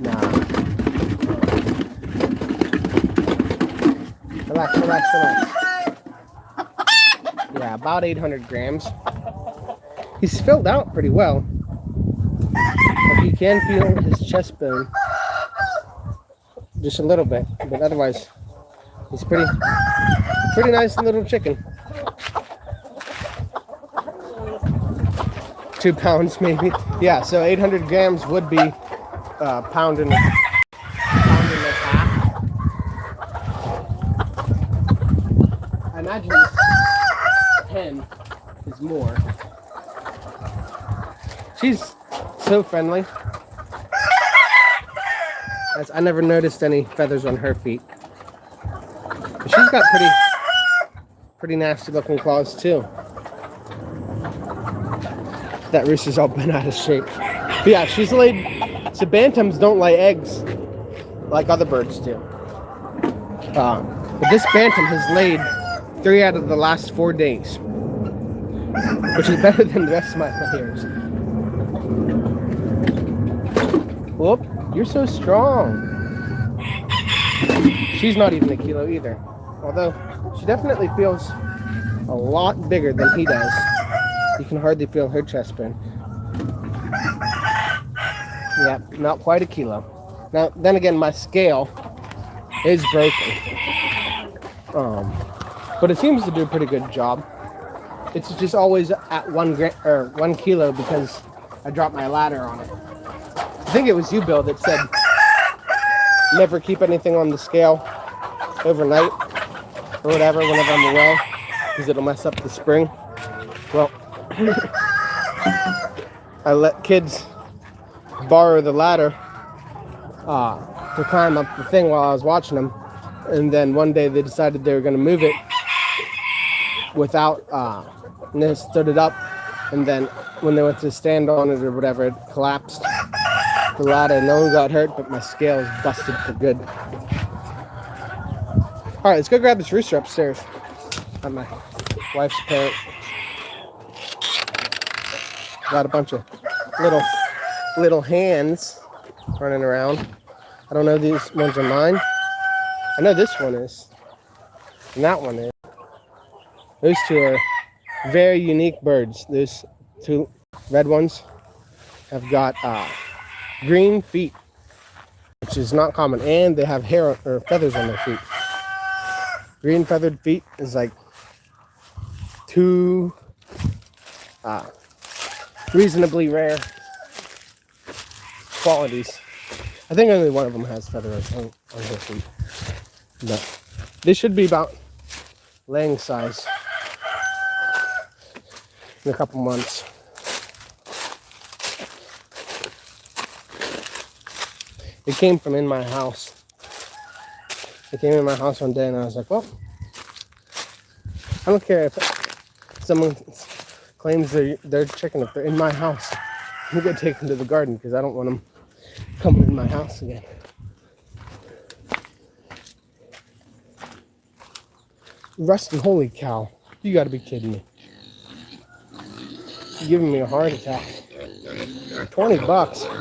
Nah. Relax, relax, relax. Yeah, about 800 grams. He's filled out pretty well. But you can feel his chest bone just a little bit. But otherwise, he's pretty nice little chicken. 2 pounds maybe. Yeah, so 800 grams would be pound and a half. I imagine this hen is more. She's so friendly. I never noticed any feathers on her feet. But she's got pretty nasty looking claws too. That rooster's all bent out of shape. But yeah, she's laid. So bantams don't lay eggs like other birds do. But this bantam has laid 3 out of the last 4 days, which is better than the rest of my layers. Whoop, you're so strong. She's not even a kilo either. Although, she definitely feels a lot bigger than he does. You can hardly feel her chest bone. Yeah, not quite a kilo. Now, then again, my scale is broken. But it seems to do a pretty good job. It's just always at 1 kilo because I dropped my ladder on it. I think it was you, Bill, that said never keep anything on the scale overnight or whatever whenever I'm away because it'll mess up the spring. Well, I let kids borrow the ladder to climb up the thing while I was watching them. And then one day they decided they were going to move it without, and they stood it up. And then when they went to stand on it or whatever, it collapsed. The ladder, no one got hurt, but my scale is busted for good. All right, let's go grab this rooster upstairs at my wife's parent. Got a bunch of little hands running around. I don't know if these ones are mine. I know this one is, and that one is. Those two are very unique birds. Those two red ones have got green feet, which is not common, and they have hair or feathers on their feet. Green feathered feet is like two reasonably rare qualities. I think only one of them has feathers on their feet. But they should be about laying size in a couple months. It came from in my house. It came in my house one day and I was like, well, I don't care if someone claims they're chicken if they're in my house. I'm gonna take them to the garden because I don't want them coming in my house again. Rusty, holy cow. You gotta be kidding me. You're giving me a heart attack. $20.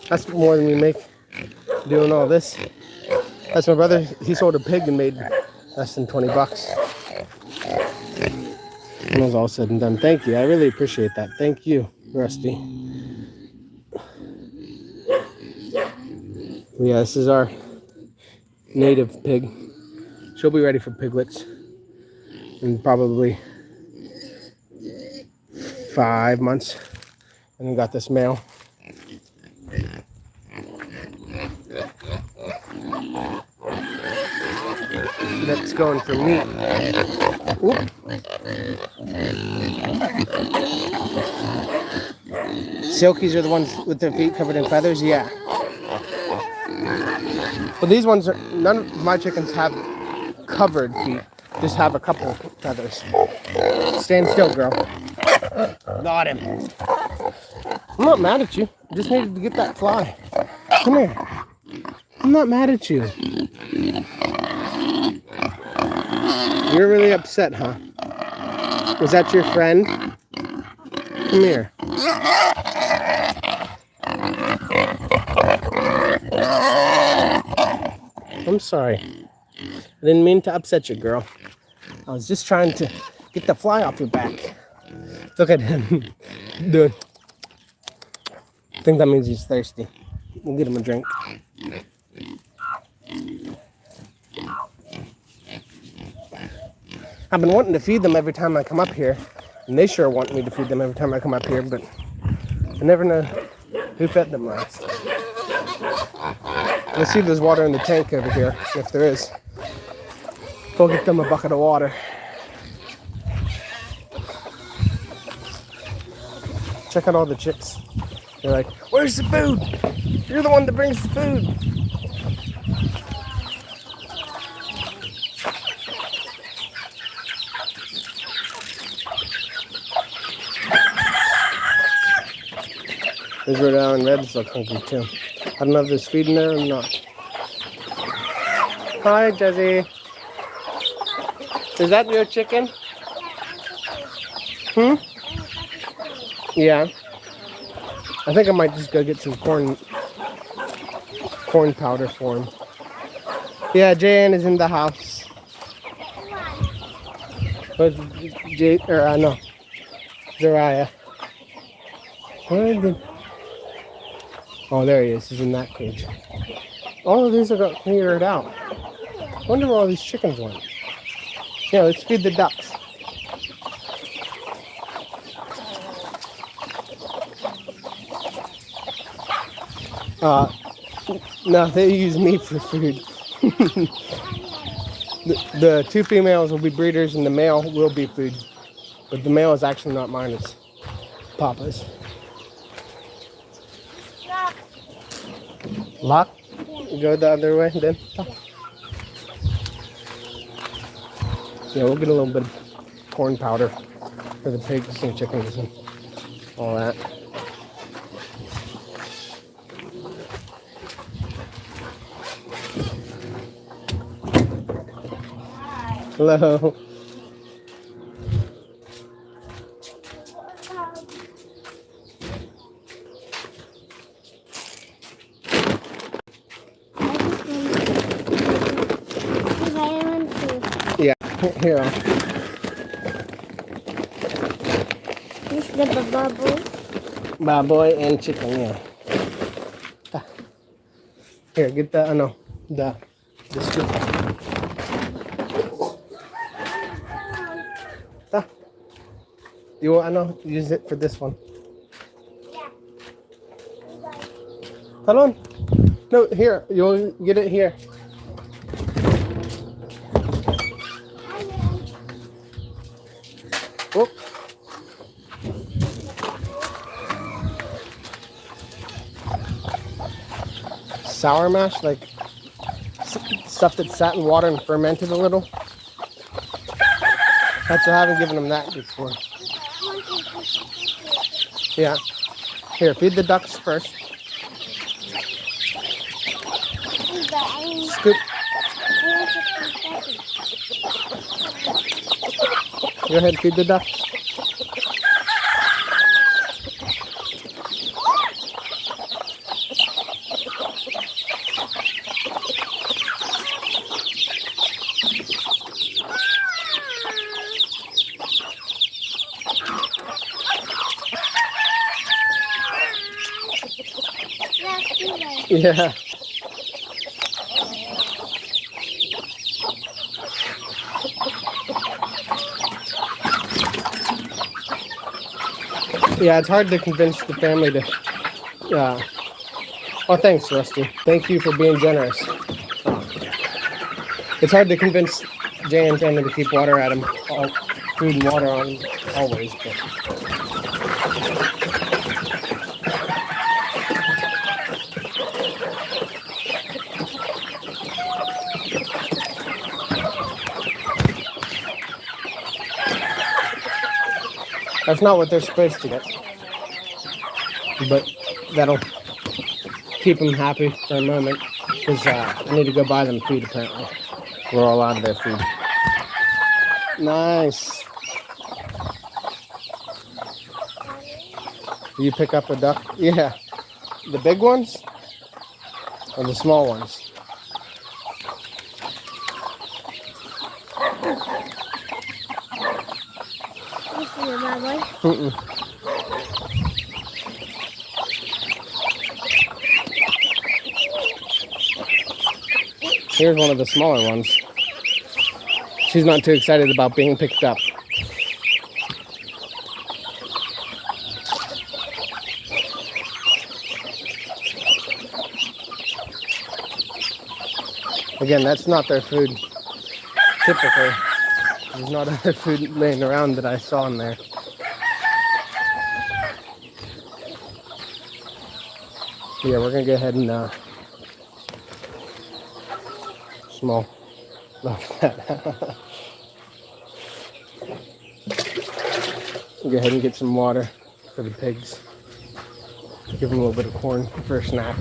That's more than we make doing all this. That's my brother. He sold a pig and made less than $20. When it was all said and done. Thank you. I really appreciate that. Thank you, Rusty. Yeah, this is our native pig. She'll be ready for piglets in probably 5 months. And we got this male. That's going for meat. Oop. Silkies are the ones with their feet covered in feathers? Yeah. Well, these ones are, none of my chickens have covered feet, just have a couple feathers. Stand still, girl. Got him. I'm not mad at you. I just needed to get that fly. Come here. I'm not mad at you. You're really upset, huh? Was that your friend? Come here. I'm sorry. I didn't mean to upset you, girl. I was just trying to get the fly off your back. Look at him. Dude. I think that means he's thirsty. We'll get him a drink. I've been wanting to feed them every time I come up here. And they sure want me to feed them every time I come up here, but I never know who fed them last. Let's see if there's water in the tank over here. If there is, go get them a bucket of water. Check out all the chicks. They're like, where's the food? You're the one that brings the food. These Rhode Island Reds look hungry too. I don't know if there's feed in there or not. Hi, Jesse. Is that your chicken? Yeah. I think I might just go get some corn powder for him. Yeah, Jan is in the house. But Zariah. Where did? Oh, there he is. He's in that cage. All of these are got cleared out. I wonder where all these chickens went. Yeah, let's feed the ducks. No, they use me for food. The two females will be breeders and the male will be food. But the male is actually not mine, it's Papa's. Lock? You go the other way then? Yeah, we'll get a little bit of corn powder for the pigs and chickens and all that. Hello. Yeah, here. This is the baboy. Baboy and chicken, yeah. Here, get the scoop. You want use it for this one? Talon. No, here. You'll get it here. Whoop. Sour mash, like stuff that sat in water and fermented a little. I haven't given them that before. Yeah. Here, feed the ducks first. Scoop. Go ahead, feed the ducks. Yeah. Yeah, it's hard to convince the family to. Oh, thanks, Rusty. Thank you for being generous. It's hard to convince Jay and family to keep water at them, food and water on them always. But. That's not what they're supposed to get. But that'll keep them happy for a moment. Because I need to go buy them food, apparently. We're all out of their food. Nice. You pick up a duck? Yeah. The big ones? Or the small ones? Mm-mm. Here's one of the smaller ones. She's not too excited about being picked up. Again, that's not their food. Typically, there's not other food laying around that I saw in there. Yeah, we're gonna go ahead and small. Love that. Go ahead and get some water for the pigs. Give them a little bit of corn for a snack.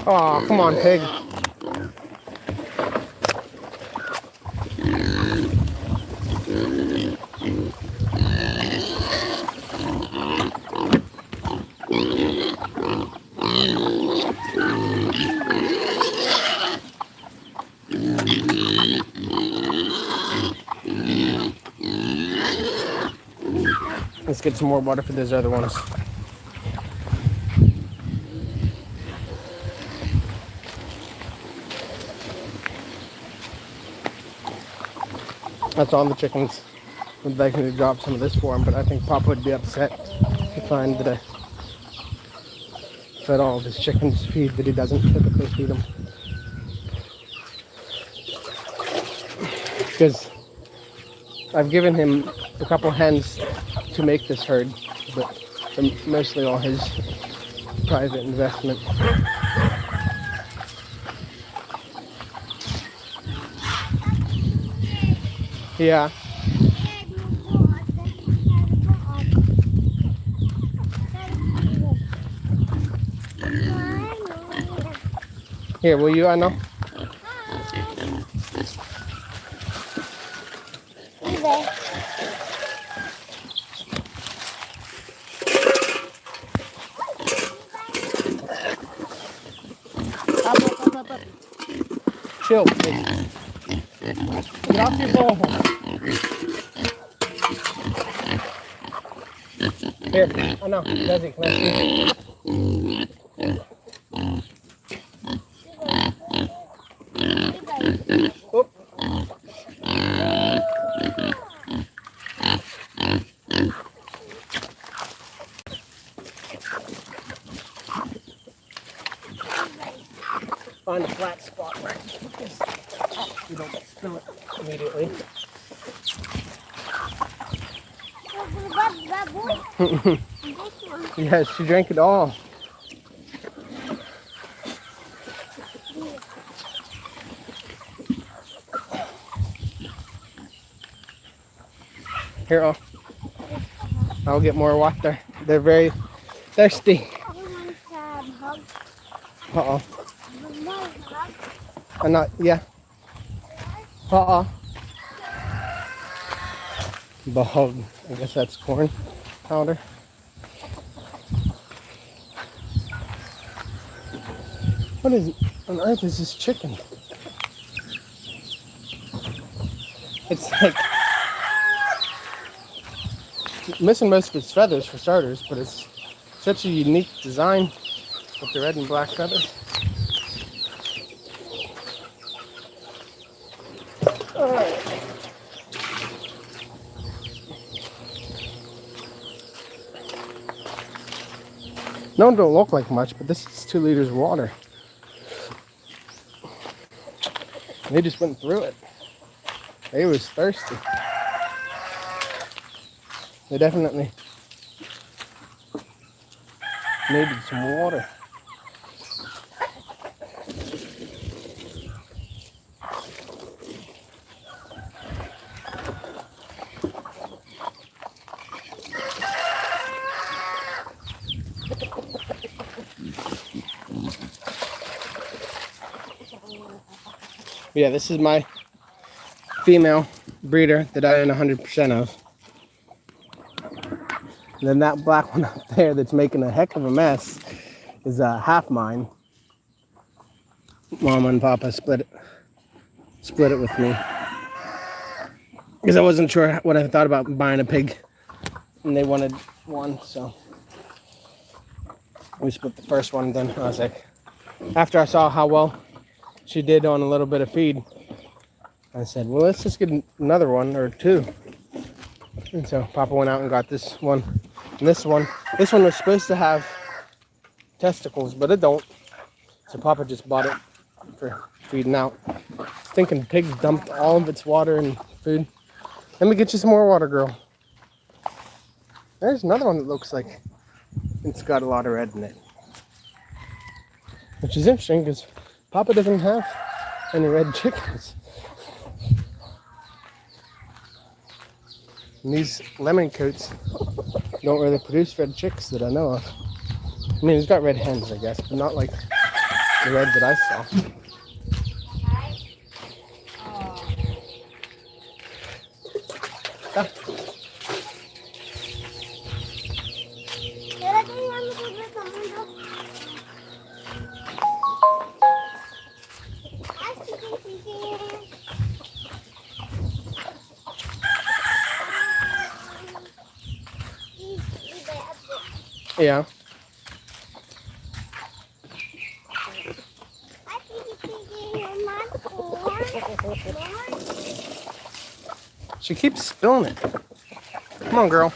Aw, come on, pig. Let's get some more water for those other ones. That's all the chickens. I'd like me to drop some of this for him, but I think Papa would be upset to find that I fed all of his chickens feed that he doesn't typically feed them. Because I've given him a couple hens to make this herd, but they're mostly all his private investment. Yeah. Here, will you, Anna? Up. Chill, please. Get off your bowl. Here, oh no, Leslie, can I see? Oop. Find a flat spot where I can put this. You don't spill it immediately. Yes, she drank it all. Here, I'll get more water. They're very thirsty. Uh-oh. I'm not, yeah. Uh-oh. Behold, I guess that's corn powder. What on earth is this chicken? It's like missing most of its feathers for starters, but it's such a unique design with the red and black feathers. Alright. No one don't look like much, but this is 2 liters of water. They just went through it. They was thirsty. They definitely needed some water. Yeah, this is my female breeder that I own 100% of. And then that black one up there that's making a heck of a mess is half mine. Mama and Papa split it with me. Because I wasn't sure what I thought about buying a pig. And they wanted one, so we split the first one. Then I was like, after I saw how well she did on a little bit of feed, I said, well, let's just get another one or 2. And so Papa went out and got this one. And this one was supposed to have testicles, but it don't. So Papa just bought it for feeding out. Thinking pigs dumped all of its water and food. Let me get you some more water, girl. There's another one that looks like it's got a lot of red in it. Which is interesting because Papa doesn't have any red chickens. And these lemon coats don't really produce red chicks that I know of. I mean, it's got red hens, I guess, but not like the red that I saw. Ah. Yeah. I think you're not more. She keeps spilling it. Come on, girl.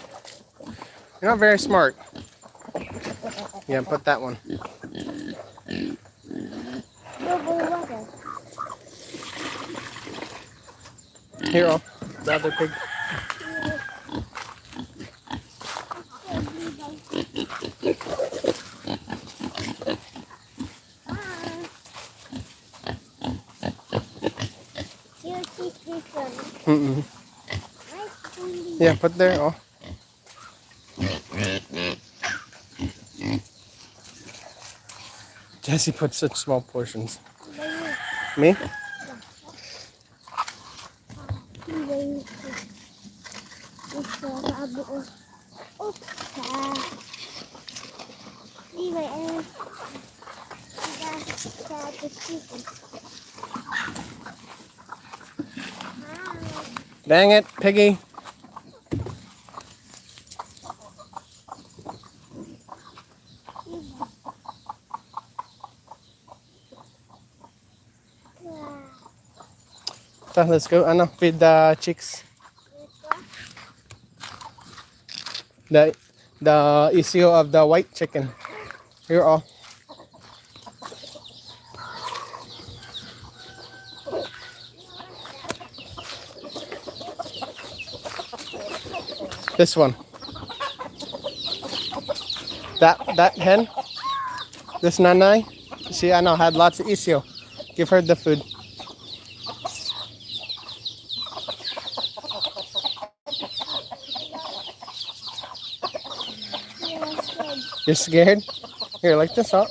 You're not very smart. Yeah, put that one. Double water. Here, oh, the other pig. You teach this one. Mm-mm. Nice. Yeah, put there. Oh. Jesse put such small portions. Me? Dang it, piggy. So let's go. Ano, feed the chicks. The issue of the white chicken. Here, oh. This one. That hen. This nanay. She, I know, had lots of issue. Give her the food. You're scared? Here, like this, oh.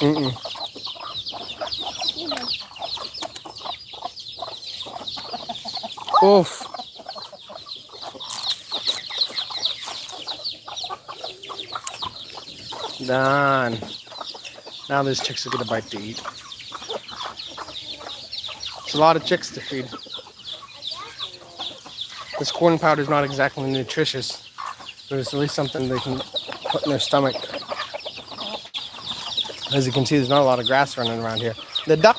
Mm-mm. Oof. Done. Now these chicks will get a bite to eat. It's a lot of chicks to feed. This corn powder is not exactly nutritious, but it's at least something they can put in their stomach. As you can see, there's not a lot of grass running around here. The duck.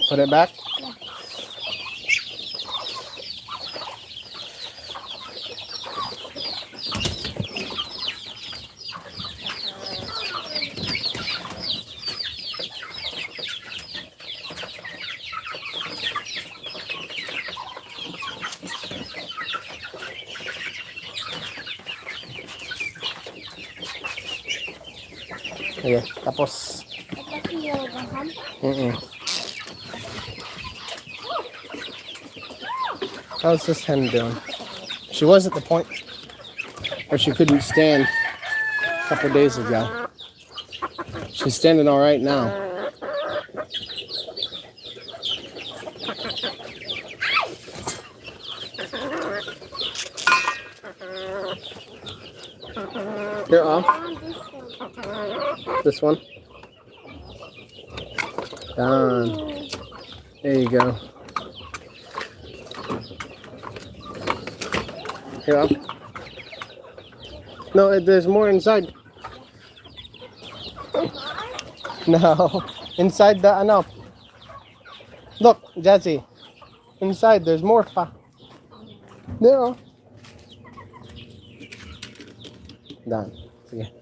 Put it back. Okay, tapos. How's this hen doing? She was at the point where she couldn't stand a couple days ago. She's standing all right now. Here, off. This one. Done. There you go. Here, up. No, there's more inside. No, inside the ano. Look, Jazzy. Inside, there's more pa. There, oh. Done. Sige.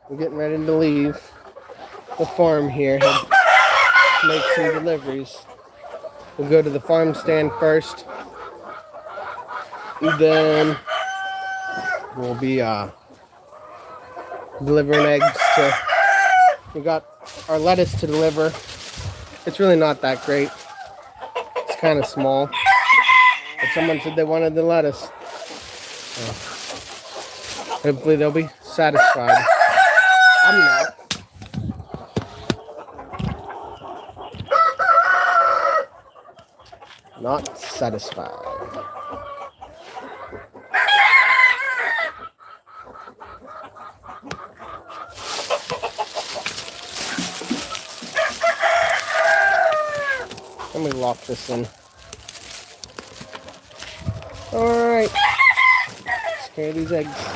we're getting ready to leave the farm here to make some deliveries. We'll go to the farm stand first, and then we'll be delivering eggs to. We got our lettuce to deliver. It's really not that great. It's kind of small, but someone said they wanted the lettuce. So hopefully they'll be satisfied. I'm not. Not satisfied. Let me lock this in. Alright. Let's carry these eggs.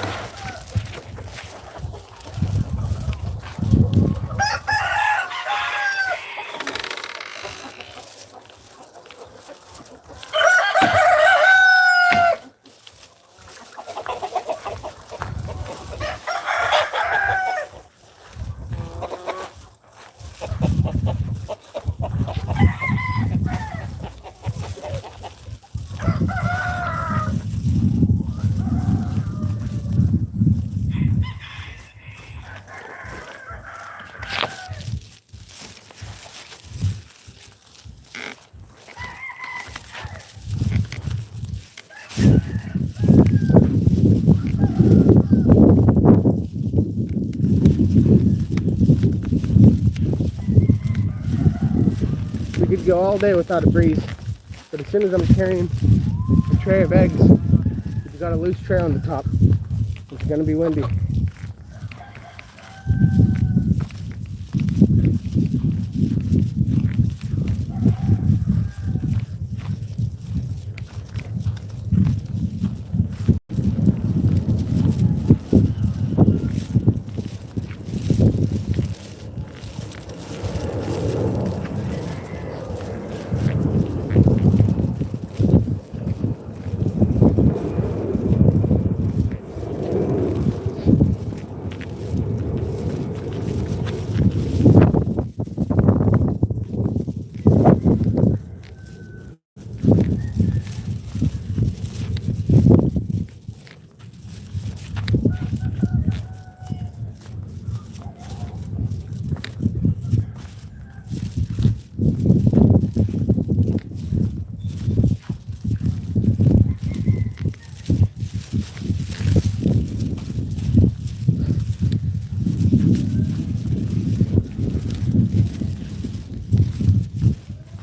We could go all day without a breeze, but as soon as I'm carrying a tray of eggs, we've got a loose tray on the top. It's going to be windy.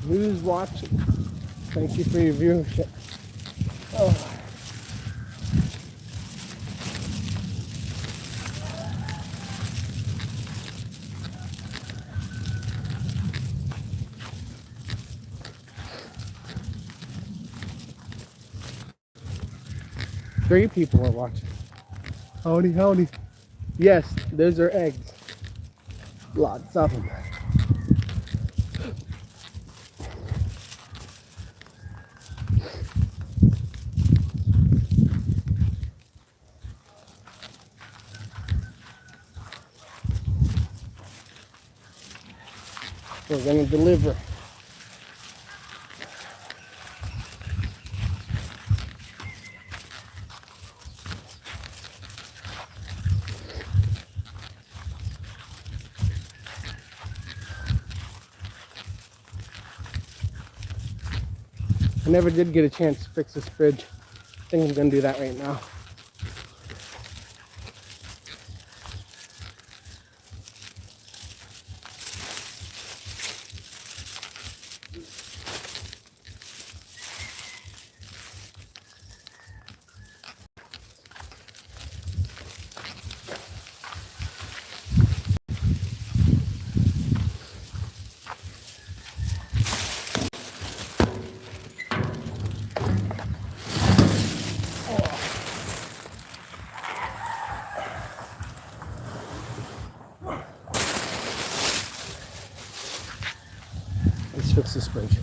Who's watching? Thank you for your viewership. Oh. Three people are watching. Howdy, howdy. Yes, those are eggs. Lots of them. We're going to deliver. I never did get a chance to fix this fridge. I think I'm going to do that right now. Let's fix this fridge.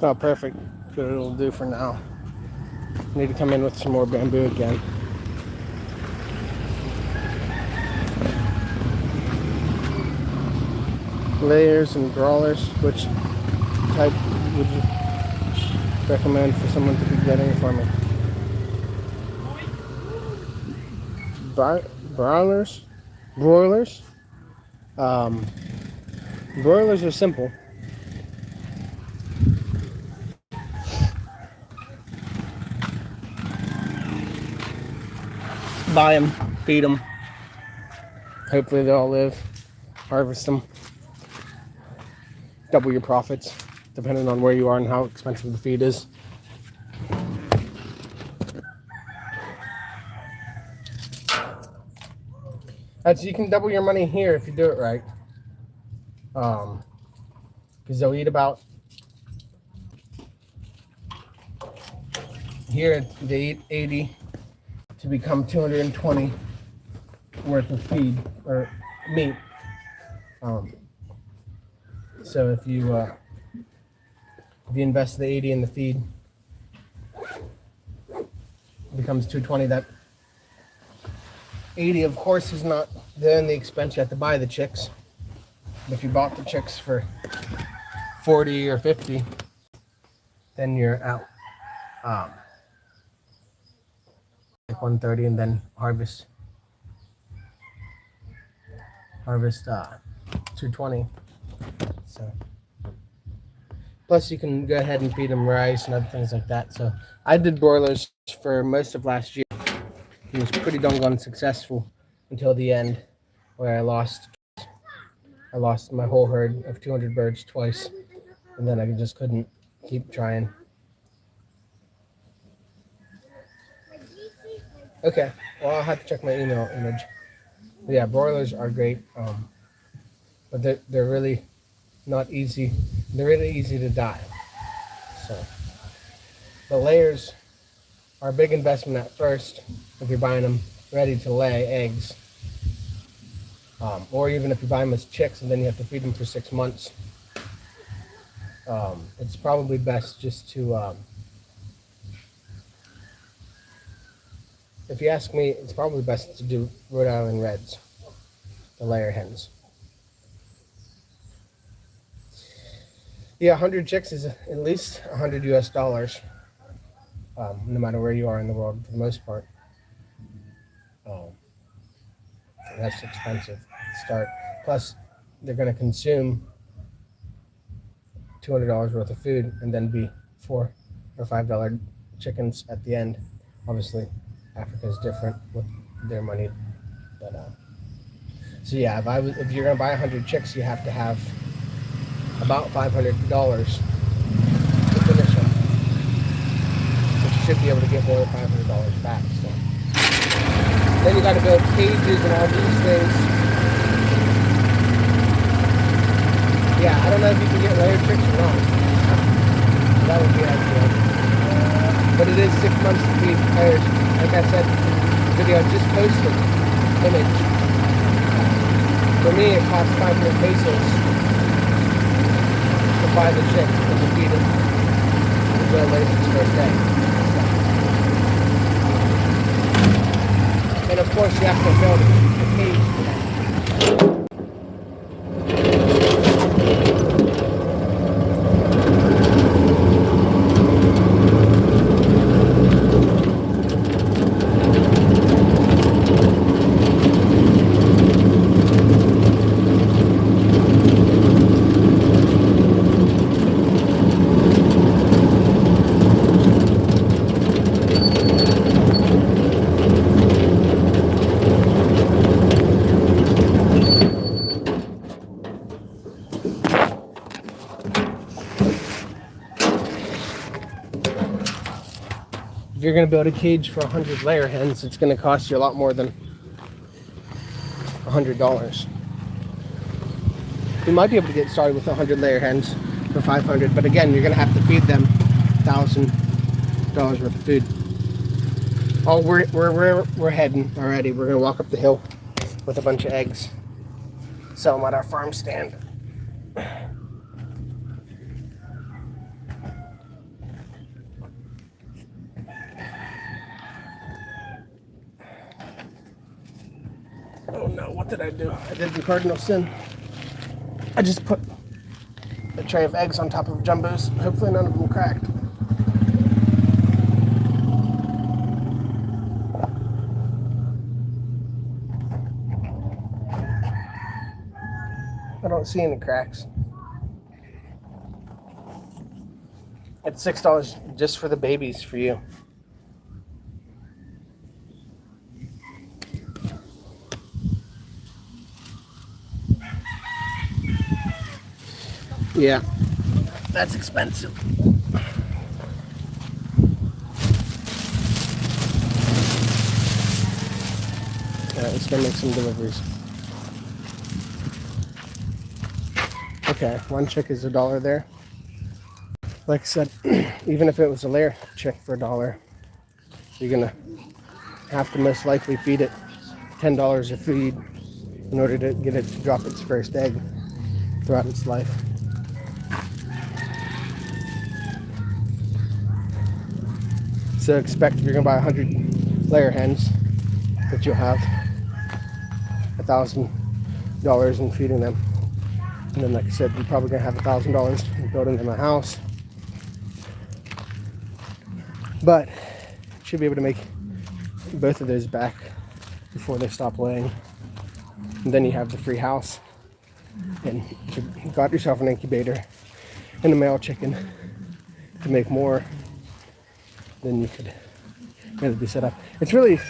Oh, perfect. Good, it'll do for now. Need to come in with some more bamboo again. Layers and brawlers, which type would you recommend for someone to be getting for me? Brawlers? Broilers? Um, Broilers are simple. Buy them, feed them. Hopefully they all live. Harvest them. Double your profits, depending on where you are and how expensive the feed is. You can double your money here if you do it right. Because they'll eat about, here they eat 80 to become 220 worth of feed or meat. So if you invest the 80 in the feed, it becomes 220. That 80, of course, is not then the expense. You have to buy the chicks. But if you bought the chicks for 40 or 50, then you're out like 130, and then harvest 220. So plus you can go ahead and feed them rice and other things like that. So I did broilers for most of last year. It was pretty doggone successful until the end, where I lost my whole herd of 200 birds twice, and then I just couldn't keep trying. Okay, well, I'll have to check my email image. But yeah, broilers are great, but they're really not easy. They're really easy to die. So the layers are a big investment at first if you're buying them ready to lay eggs. Or even if you buy them as chicks and then you have to feed them for 6 months. It's probably best just to, if you ask me, it's probably best to do Rhode Island Reds, the layer hens. Yeah, 100 chicks is at least $100 US, no matter where you are in the world for the most part. That's expensive to start. Plus, they're going to consume $200 worth of food and then be $4 or $5 chickens at the end. Obviously, Africa is different with their money, but so yeah, if you're going to buy 100 chicks, you have to have about $500 to finish them. But you should be able to get more than $500 back. So. Then you got to build cages and all these things. Yeah, I don't know if you can get layer chicks or not. That would be ideal. But it is 6 months to feed layers. Like I said, the video I just posted, image. For me, it costs 500 pesos to buy the chicks and to feed them. And build layers for a day. And of course, you have to build a cage for that. If you're going to build a cage for 100 layer hens, it's going to cost you a lot more than $100. You might be able to get started with 100 layer hens for 500, but again, you're going to have to feed them $1,000 worth of food. Oh, we're heading already. We're going to walk up the hill with a bunch of eggs, sell them at our farm stand. What did I do? I did the cardinal sin. I just put a tray of eggs on top of jumbos. Hopefully none of them cracked. I don't see any cracks. It's $6 just for the babies for you. Yeah, that's expensive. Alright, let's go make some deliveries. Okay, one chick is $1 there. Like I said, even if it was a layer chick for $1, you're gonna have to most likely feed it $10 a feed in order to get it to drop its first egg throughout its life. So expect if you're gonna buy 100 layer hens that you'll have $1,000 in feeding them. And then, like I said, you're probably gonna have $1,000 in building them a house. But you should be able to make both of those back before they stop laying. And then you have the free house. And if you got yourself an incubator and a male chicken to make more, then you could really be set up. It's really,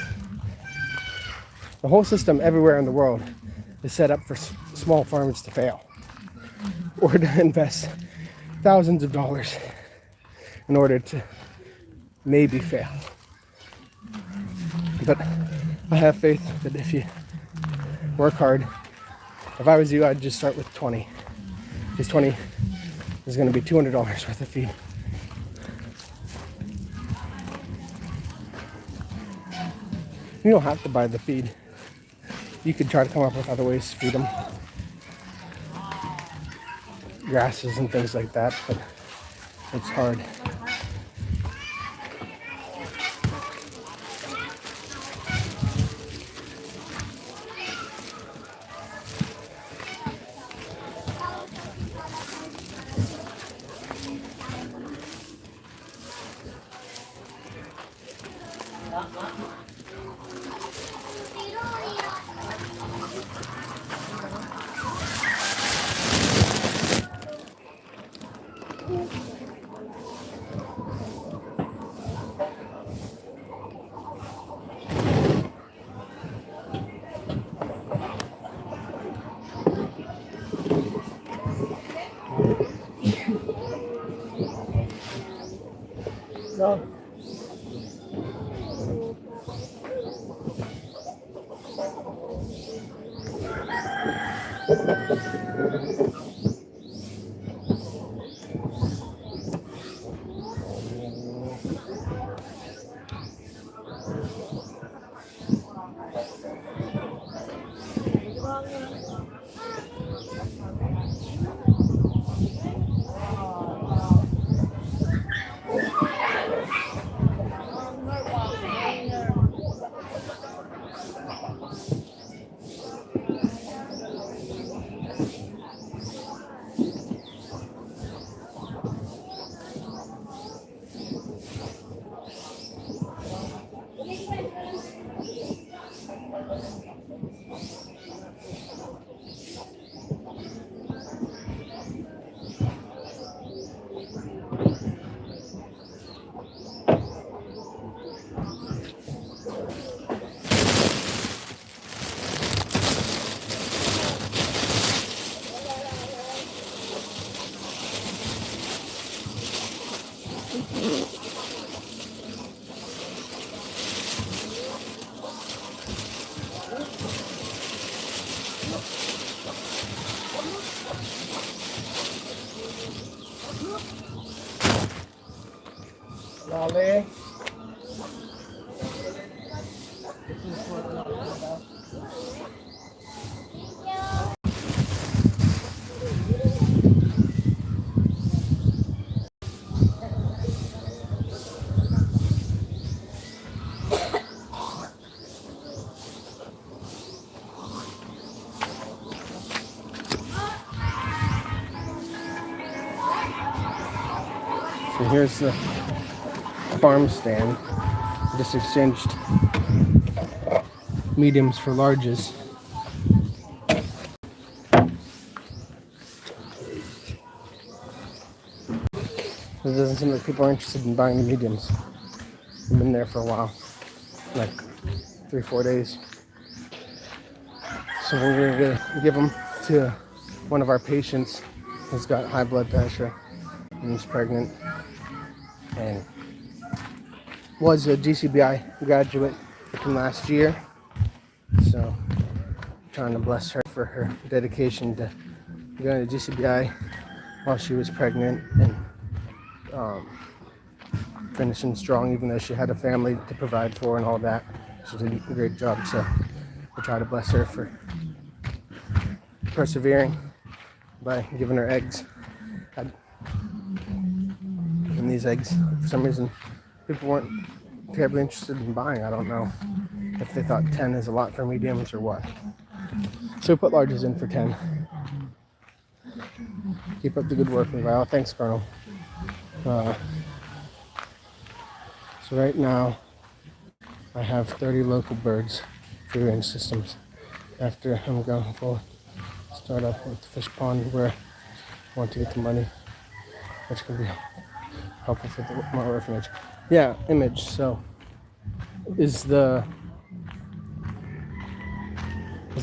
the whole system everywhere in the world is set up for small farmers to fail or to invest thousands of dollars in order to maybe fail. But I have faith that if you work hard, if I was you, I'd just start with 20. Because 20 is going to be $200 worth of feed. You don't have to buy the feed. You could try to come up with other ways to feed them. Grasses and things like that, but it's hard. No. Lolly. This is what we're talking about. And here's the farm stand. Just exchanged mediums for larges. It doesn't seem like people are interested in buying the mediums. I've been there for a while, like 3-4 days. So we're gonna give them to one of our patients who's got high blood pressure and is pregnant and was a GCBI graduate from last year. So trying to bless her for her dedication to going to GCBI while she was pregnant and finishing strong, even though she had a family to provide for and all that. She did a great job. So we try to bless her for persevering by giving her eggs. And these eggs, for some reason, people weren't terribly interested in buying. I don't know if they thought 10 is a lot for mediums or what. So we put larges in for 10. Keep up the good work, Val. Thanks, Colonel. So right now, I have 30 local birds, free range systems. After I'm going to start up with the fish pond where I want to get the money, which can be helpful for my orphanage. Yeah, image. So is the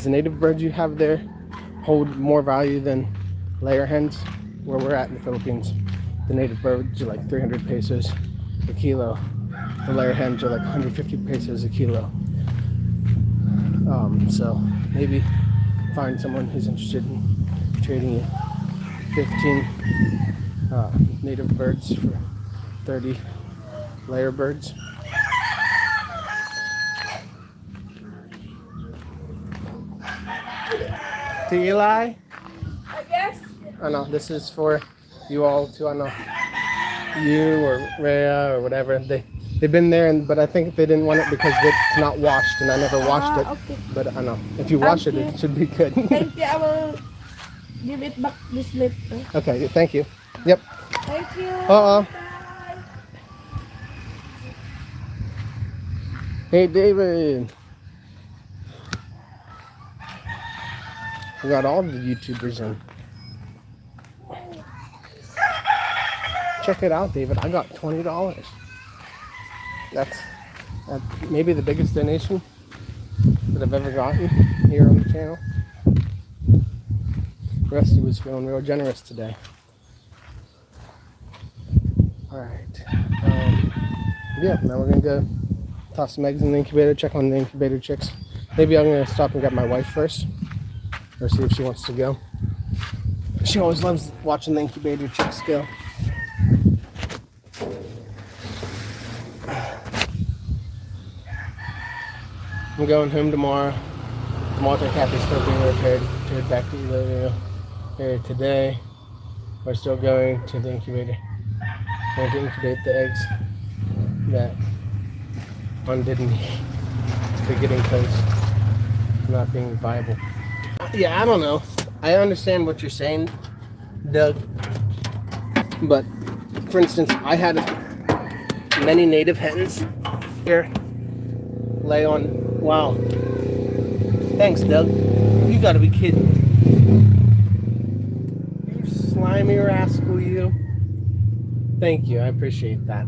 native birds you have there hold more value than layer hens? Where we're at in the Philippines, the native birds are like 300 pesos a kilo. The layer hens are like 150 pesos a kilo. So maybe find someone who's interested in trading you 15 native birds for 30 layer birds. To Eli? I guess. I know, this is for you all too. I know you or Rhea or whatever. They've been there, but I think they didn't want it because it's not washed, and I never washed it. Okay. But I know if you wash it, it should be good. Thank you. I will give it back this later. Okay, thank you. Yep. Thank you. Uh-oh. Bye. Hey, David. We got all the YouTubers in. Check it out, David. I got $20. That's maybe the biggest donation that I've ever gotten here on the channel. Rusty was feeling real generous today. Alright. Yeah, now we're going to go toss some eggs in the incubator, check on the incubator chicks. Maybe I'm going to stop and grab my wife first, or see if she wants to go. She always loves watching the incubator chicks go. I'm going home tomorrow. The multi-cap is still being repaired. Towed back to the area today. We're still going to the incubator. Going to incubate the eggs that undid me. They're getting close to not being viable. Yeah, I don't know. I understand what you're saying, Doug. But, for instance, I had many native hens here lay on. Wow. Thanks, Doug. You gotta be kidding. You slimy rascal, you. Thank you. I appreciate that.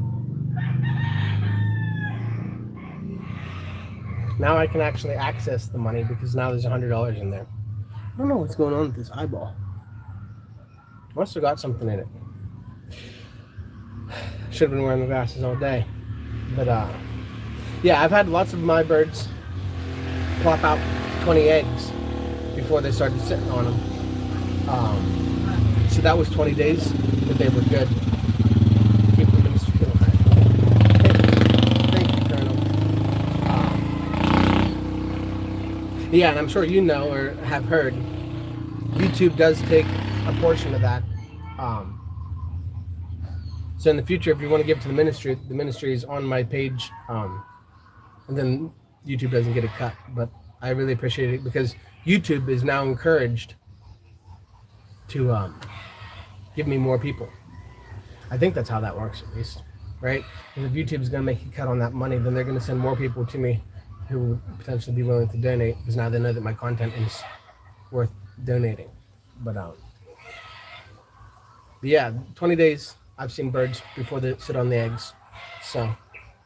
Now I can actually access the money because now there's $100 in there. I don't know what's going on with this eyeball. Must have got something in it. Should have been wearing the glasses all day. But yeah, I've had lots of my birds plop out 20 eggs before they started sitting on them. So that was 20 days that they were good. Keep them in the street. Thank you, Colonel. Yeah, and I'm sure you know or have heard, YouTube does take a portion of that. So in the future, if you want to give to the ministry is on my page, and then YouTube doesn't get a cut. But I really appreciate it because YouTube is now encouraged to give me more people. I think that's how that works, at least, right? Because if YouTube's going to make you cut on that money, then they're going to send more people to me who would potentially be willing to donate, because now they know that my content is worth donating. But yeah, 20 days I've seen birds before they sit on the eggs, so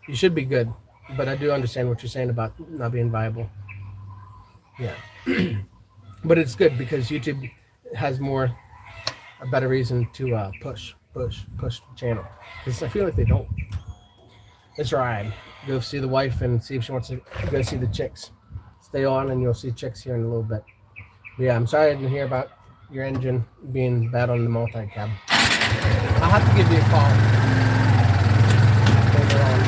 you should be good. But I do understand what you're saying about not being viable. Yeah. But it's good because YouTube has a better reason to push the channel, because I feel like they don't. Let's ride. Go see the wife and see if she wants to go see the chicks. Stay on and you'll see chicks here in a little bit. But yeah, I'm sorry I didn't hear about your engine being bad on the multi-cab. I'll have to give you a call later on.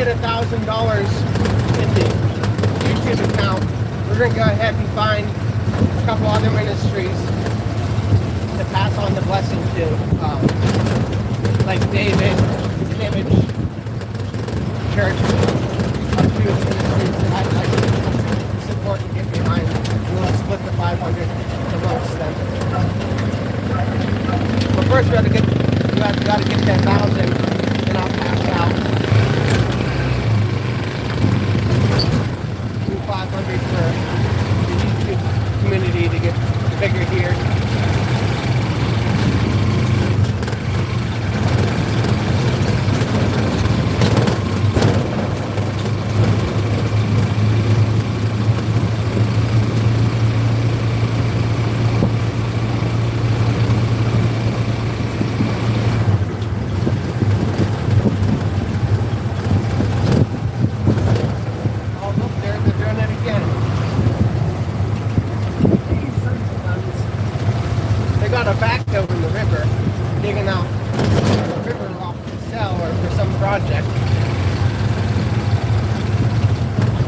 $1,000 in the YouTube account, we're going to go ahead and find a couple other ministries to pass on the blessing to, like David, Image Church, a few ministries that I'd like to support and get behind. And we'll split the 500 amongst them. But first we got to get 10,000, and I'll pass out 500 for the YouTube community to get bigger here. A backhoe in the river, digging out the river off to sell or for some project.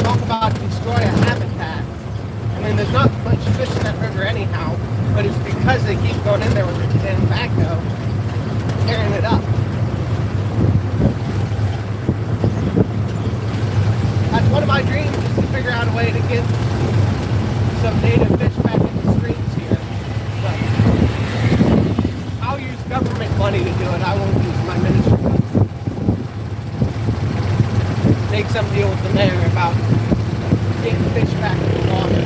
Talk about destroy a habitat. I mean, there's not much fish in that river anyhow, but it's because they keep going in there with their damn backhoe, tearing it up. That's one of my dreams, is to figure out a way to get some native fish back in the streams here. But I'll use government money to do it. I won't use my ministry. Make some deal with the mayor about getting fish back in the water.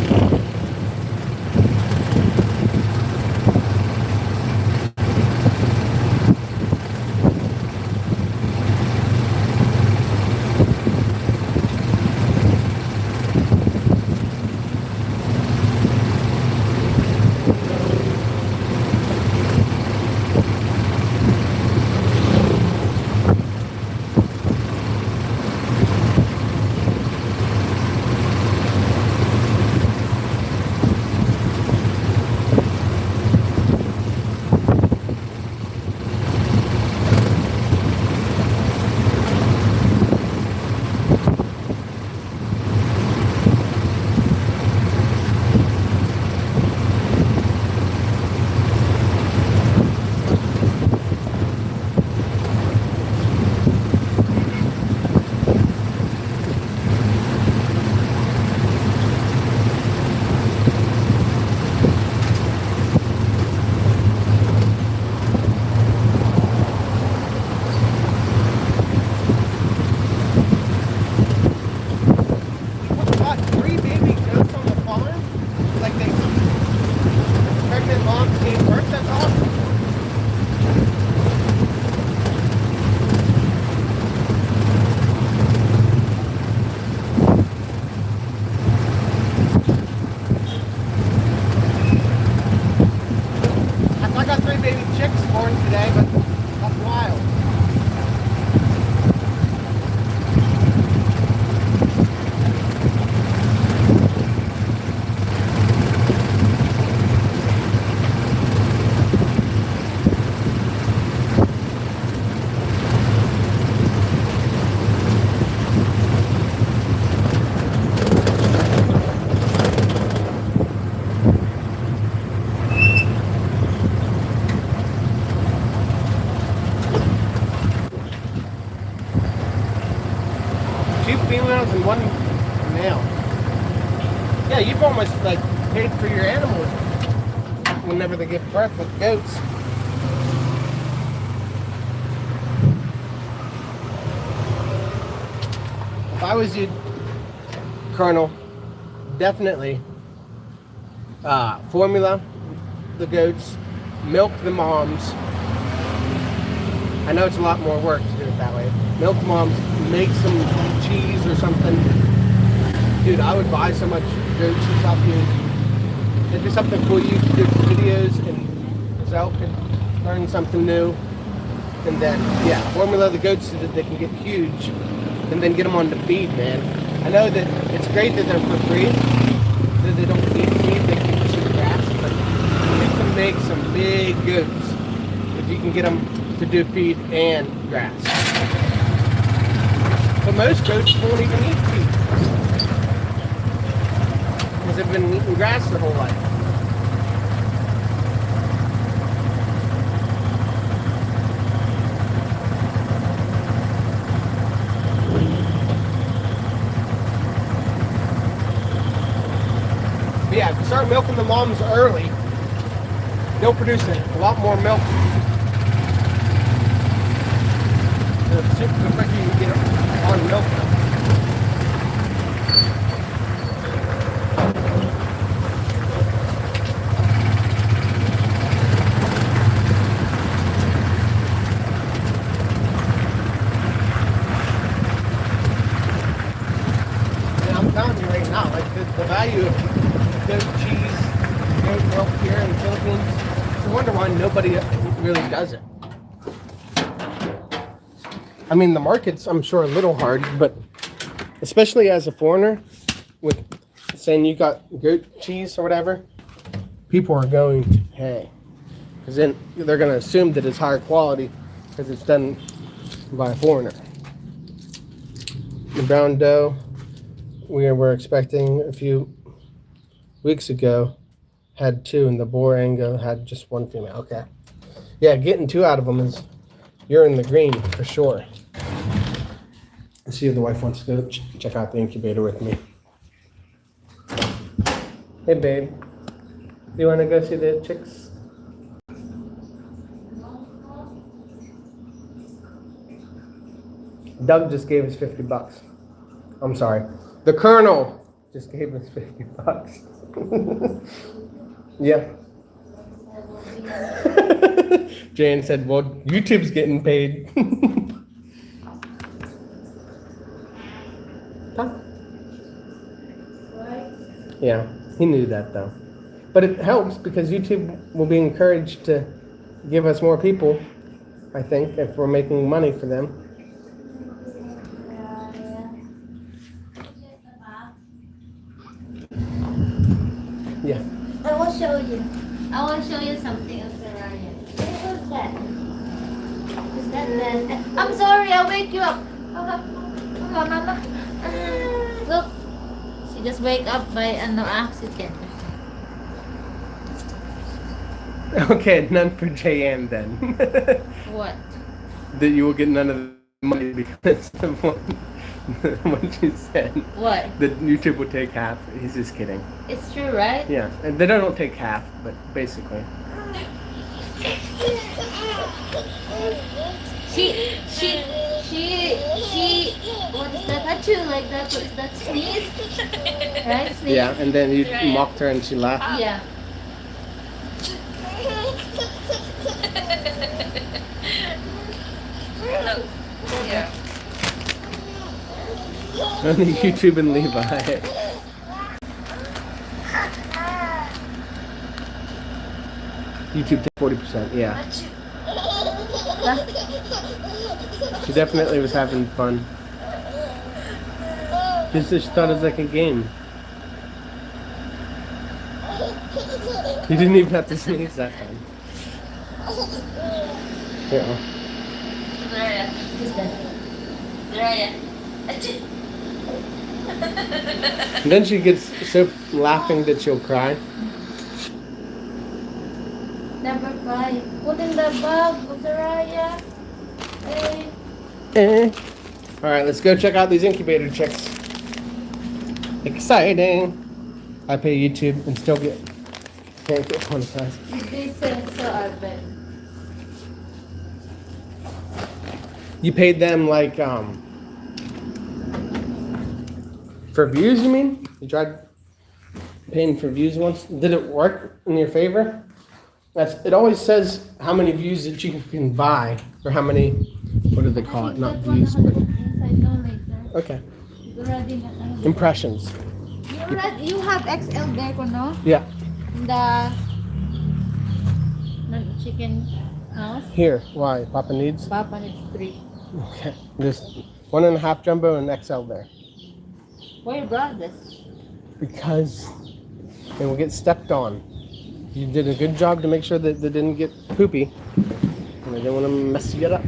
females and one male. Yeah, you've almost like paid for your animals whenever they give birth with goats. If I was you, Colonel, definitely formula the goats, milk the moms. I know it's a lot more work to do it that way. Milk the moms, make some cheese or something. Dude, I would buy so much goat cheese off you. It'd be something cool you could do for videos, and Zell could learn something new. And then, yeah, formula the goats so that they can get huge, and then get them on the feed, man. I know that it's great that they're for free, that they don't need feed, they can just eat grass, but you can make some big goats if you can get them to do feed and grass. But most goats won't even eat feed because they've been eating grass their whole life. But yeah, if you start milking the moms early, they'll produce a lot more milk. The quicker you get on milk. And I'm telling you right now, like the value of goat cheese, goat milk here in the Philippines, it's a wonder why nobody really does it. I mean, the market's, I'm sure, a little hard, but especially as a foreigner, with saying you got goat cheese or whatever, people are going to pay. Because then they're going to assume that it's higher quality because it's done by a foreigner. The brown doe, we were expecting a few weeks ago, had 2, and the Borango had just 1 female. Okay. Yeah, getting 2 out of them is, you're in the green for sure. Let's see if the wife wants to go check out the incubator with me. Hey, babe. Do you want to go see the chicks? Doug just gave us $50. I'm sorry. The Colonel just gave us $50. Yeah. Jan said, well, YouTube's getting paid. Huh? Yeah, he knew that though. But it helps because YouTube will be encouraged to give us more people, I think, if we're making money for them. Yeah. I will show you. I will show you something of Ferrari. What's that? Is that the... I'm sorry, I'll wake you up. Come on, Mama. Look, she just wake up by no accident. Okay, none for JM then. What? That you will get none of the money because of what you said. What? That YouTube will take half. He's just kidding. It's true, right? Yeah, and they don't take half, but basically. She, what is that? Achoo, like that. What is that? Sneeze? Right? Sneeze? Yeah, and then you mocked her and she laughed. Yeah. Yeah. Only YouTube and Levi. YouTube take 40%, yeah. She definitely was having fun. She just thought it was like a game. You didn't even have to sneeze that time. Yeah. And then she gets so laughing that she'll cry. Number 5. Put in the bag, Soraya. Hey. Alright, let's go check out these incubator chicks. Exciting. I pay YouTube and still can't get monetized. They say so, Arben. You paid them like for views, you mean? You tried paying for views once? Did it work in your favor? It always says how many views that you can buy, or how many, what do they call it? Not views, but Inside no later. okay. You already Impressions. you have XL there, no? Yeah. The chicken house. Here. Why? Papa needs? Papa needs 3. Okay. There's 1.5 jumbo and XL there. Why you brought this? Because they will get stepped on. You did a good job to make sure that they didn't get poopy. And I didn't want to mess it up.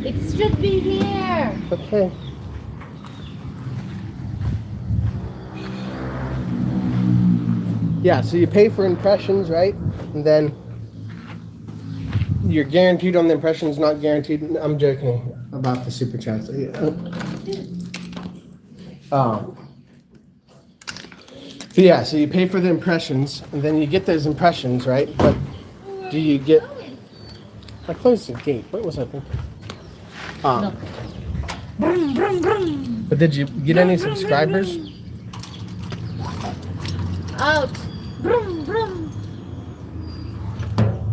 It should be here. Okay. Yeah, so you pay for impressions, right? And then you're guaranteed on the impressions, not guaranteed. I'm joking about the super chats. So yeah, so you pay for the impressions, and then you get those impressions, right? But do you get... I closed the gate. What was I thinking? No. But did you get any subscribers? Out. Brum, brum.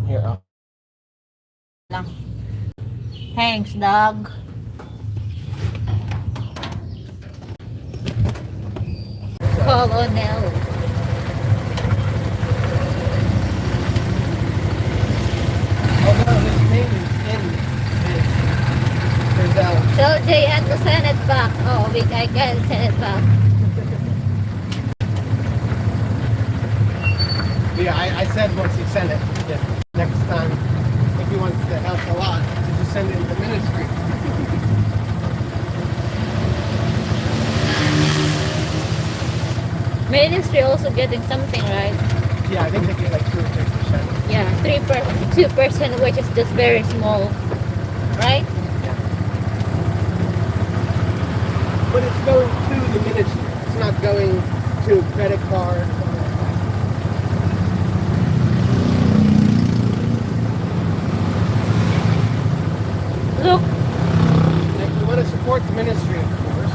Here, Thanks, dog. Colonel. although his name is in this Brazil. So they had to send it back. Oh, I can send it back. Yeah, I said once he sent it, that next time, if he wants to help a lot, to just send it to the ministry. Ministry also getting something, right? Yeah, I think they get like 2 or 3%. Yeah, 2%, which is just very small, right? But it's going to the ministry. It's not going to a credit card. Or something like that. Look, If you want to support the ministry, of course.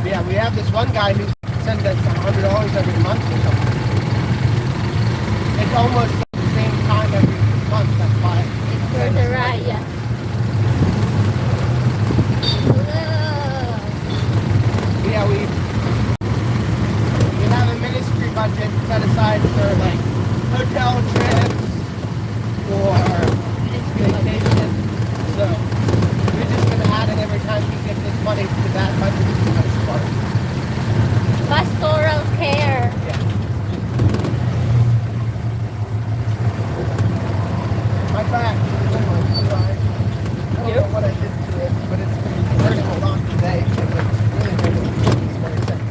Yeah, we have this one guy who sends us $100 every month or something. It's almost the same time every month. That's why. it's for the Raya. Yeah, we have a ministry budget set aside for like hotel trips or vacation. So we're just gonna add it every time we get this money to that budget. Pastoral care. Yeah. My back. I don't know what I did to it, but it's been hold on today. It's really very sick.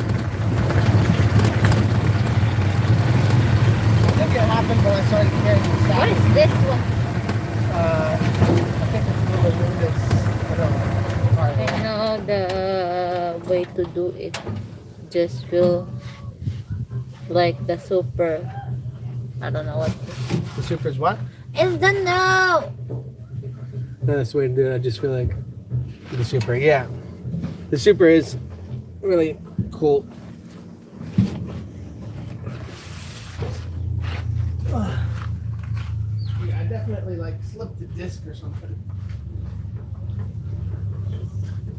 I think it happened when I started carrying the sack. What is this one? I think it's a little bit this. I don't know. Alright. I know the way to do it. Just feel like the super. I don't know what. The super's what? It's the no. That's the way to do it. I just feel like the super. Yeah. The super is really cool. Yeah, I definitely like slipped a disc or something.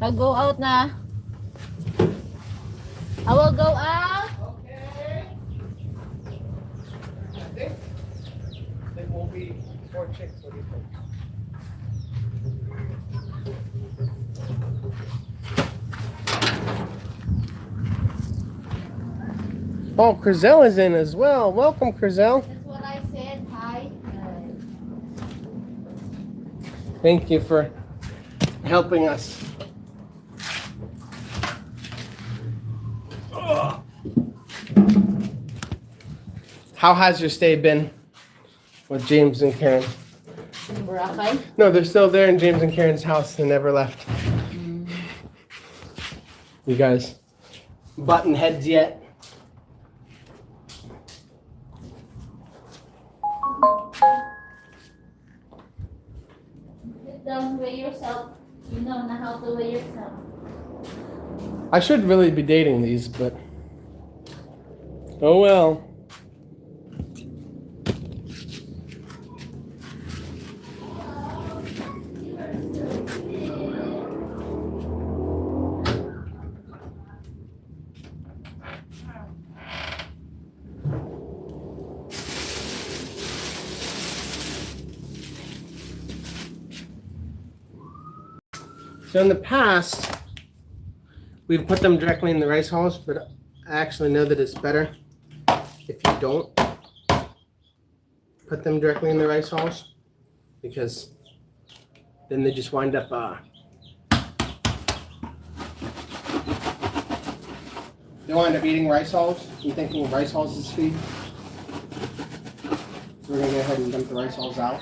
I'll go out na. I will go out. Okay. I think there will be 4 chicks. What do you think? Oh, Crizel is in as well. Welcome, Crizel. That's what I said. Hi. Thank you for helping us. How has your stay been with James and Karen? Boracay? No, they're still there in James and Karen's house. They never left. You guys button heads yet? Sit down, weigh yourself. You know how to weigh yourself. I should really be dating these, but oh well. So in the past, we've put them directly in the rice hulls, but I actually know that it's better if you don't put them directly in the rice hulls, because then they just wind up they wind up eating rice hulls and thinking rice hulls is feed. So we're gonna go ahead and dump the rice hulls out.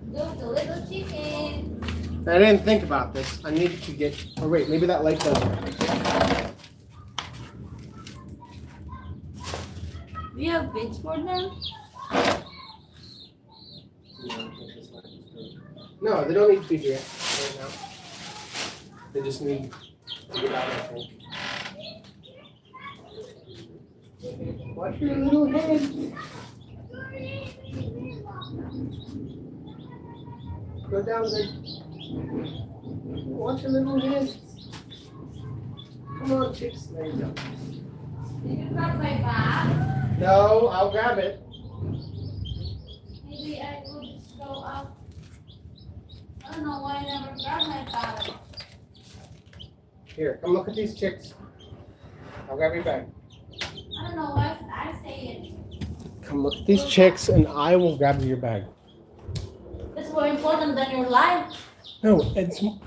Look, the little chicken. I didn't think about this. I needed to get. Oh wait, maybe that light doesn't. Do you have bits for them? No, they don't need to be here right now. They just need to get out, I think. Watch your little head. Go down there. Watch your little head. Come on, chicks. There you go. Did you grab my bag? No, I'll grab it. Maybe I will just go up. I don't know why I never grabbed my bag. Here, come look at these chicks. I'll grab your bag. I don't know why should I say it. Come look at these chicks and I will grab your bag. It's more important than your life. No, it's the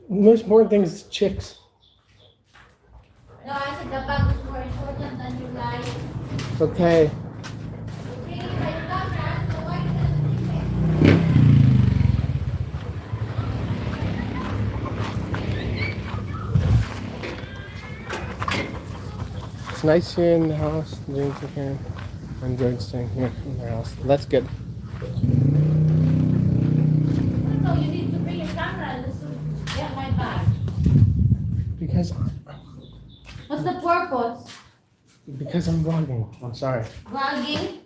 most important thing is chicks. No, I said the bag is more important than your life. Okay. You're taking my camera, so why can't It's nice here in the house. James and Karen. I enjoyed staying here in their house. That's good. So you need to bring your camera just to get my bag. Because What's the purpose? I'm vlogging. I'm sorry. Vlogging?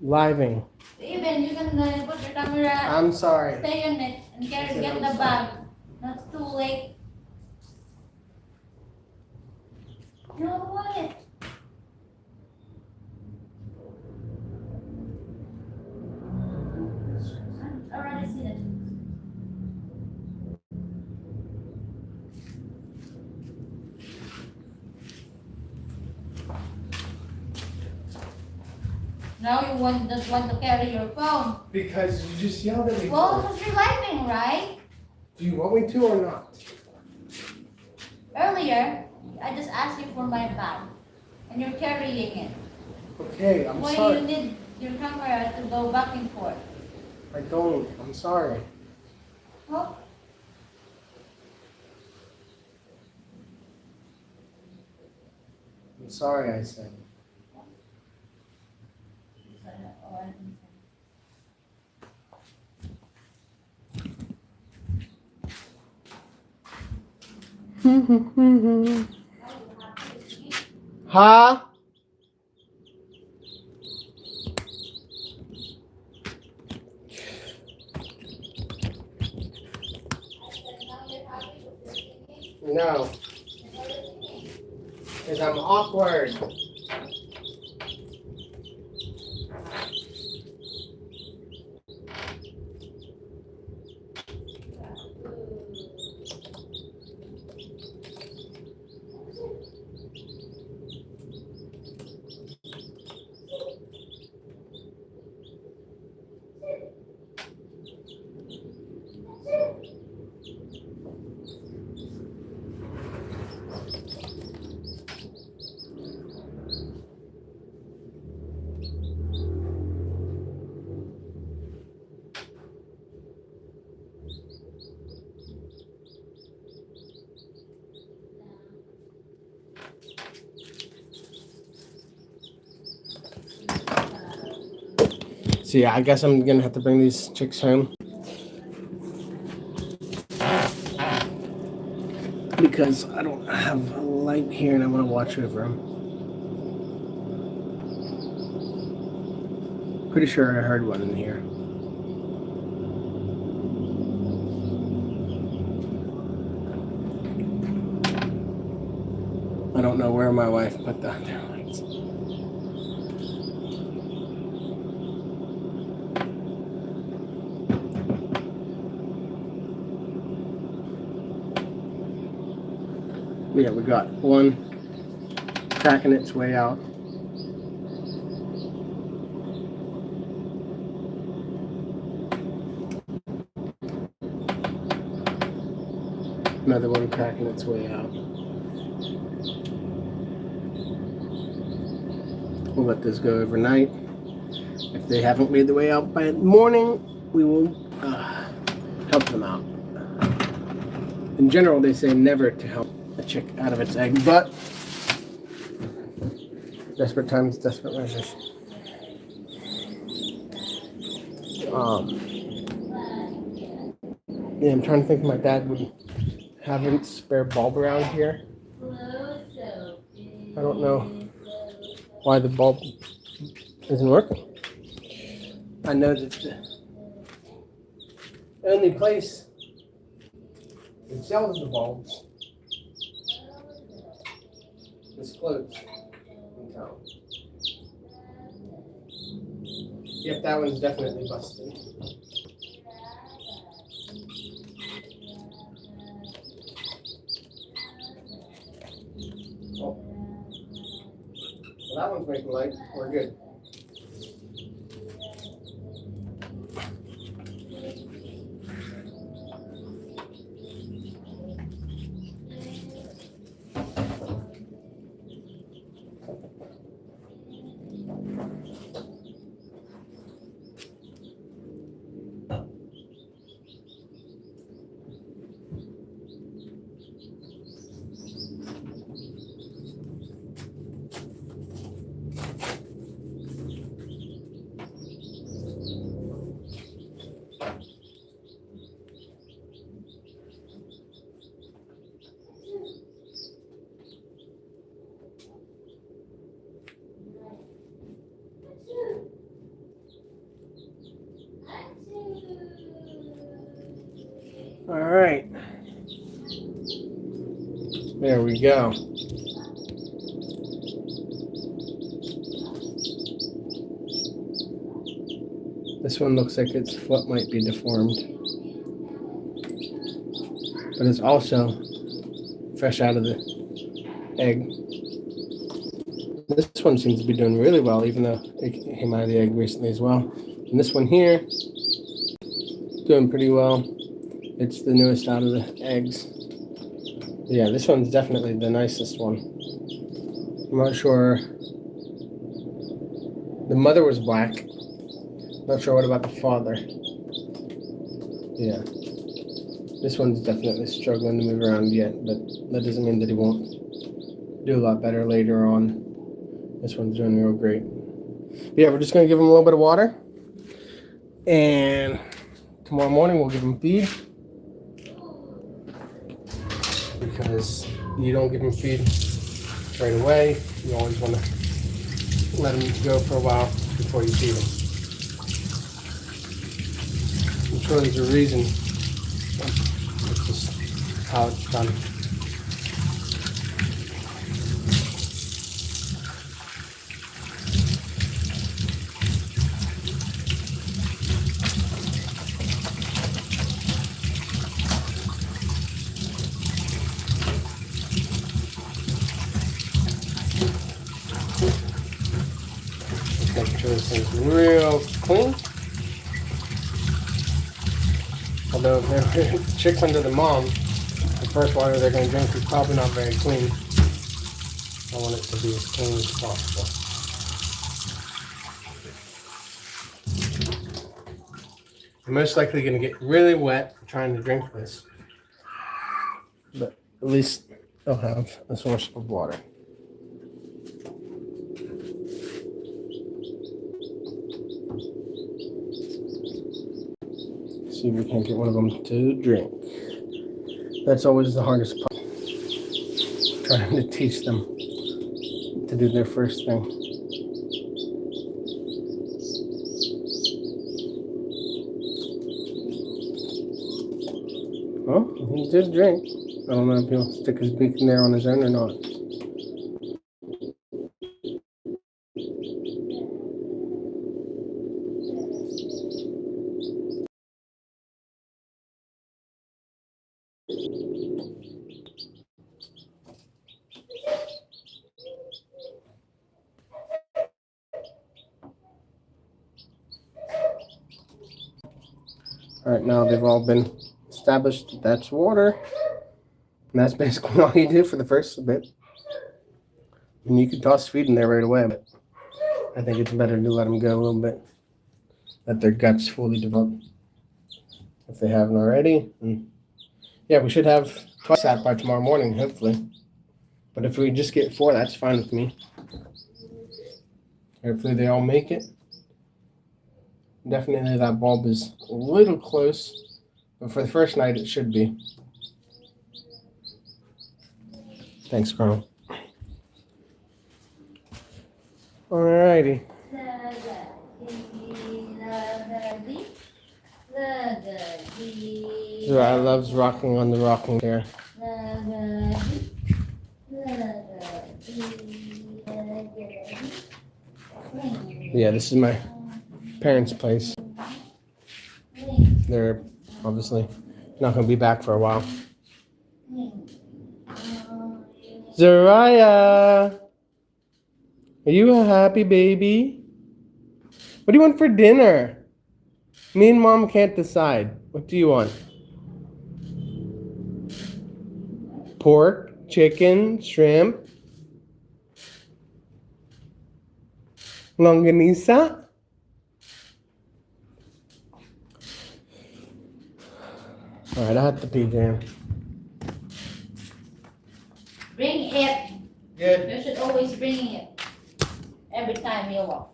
Living. Even you can put your camera, I'm sorry. stay on it, and get the bag. Not too late. No, what? I already seen it. Now you just want to carry your phone. Because you just yelled at me. Well, because you're living, right? Do you want me to or not? Earlier, I just asked you for my bag, and you're carrying it. Okay, I'm Why sorry. you need your camera to go back and forth? I don't. I'm sorry. Oh, I'm sorry, I said. Huh? No. Because I'm awkward. So yeah, I guess I'm gonna have to bring these chicks home because I don't have a light here and I want to watch over them. Pretty sure I heard one in here. I don't know where my wife put the other lights. Yeah, we got one cracking its way out. Another one cracking its way out. We'll let this go overnight. If they haven't made the way out by the morning, we will help them out. In general, they say never to help a chick out of its egg, but desperate times, desperate measures. Yeah, I'm trying to think if my dad would have a spare bulb around here. I don't know why the bulb isn't working. I know that the only place that sells the bulbs is closed in town. Yep, that one's definitely busted. Oh. Well, that one's making light. We're good. All right. There we go. This one looks like its foot might be deformed. But it's also fresh out of the egg. This one seems to be doing really well, even though it came out of the egg recently as well. And this one here, doing pretty well. It's the newest out of the eggs. Yeah, this one's definitely the nicest one. I'm not sure. The mother was black. Not sure what about the father. Yeah. This one's definitely struggling to move around yet, but that doesn't mean that he won't do a lot better later on. This one's doing real great. But yeah, we're just going to give him a little bit of water. And tomorrow morning we'll give him feed. Because you don't give him feed right away. You always want to let him go for a while before you feed him. I'm sure there's a reason. It's just how it's done. Make sure this thing's real clean. Although if they're chicks under the mom, the first water they're going to drink is probably not very clean. I want it to be as clean as possible. They're most likely going to get really wet trying to drink this. But at least they'll have a source of water. See if we can't get one of them to drink. That's always the hardest part. Trying to teach them to do their first thing. Well, he did drink. I don't know if he'll stick his beak in there on his own or not. All right, now they've all been established. That's water. And that's basically all you do for the first bit. And you can toss feed in there right away, but I think it's better to let them go a little bit. Let their guts fully develop. If they haven't already. And yeah, we should have twice that by tomorrow morning, hopefully. But if we just get 4, that's fine with me. Hopefully they all make it. Definitely that bulb is a little close, but for the first night it should be. Thanks, Colonel. Alrighty. I loves rocking on the rocking chair. Yeah, this is my parents' place. They're obviously not going to be back for a while. Zariah, are you a happy baby? What do you want for dinner? Me and Mom can't decide. What do you want? Pork, chicken, shrimp, longanisa. All right, I have to pee, Jan. Bring it. Good. You should always bring it every time you walk.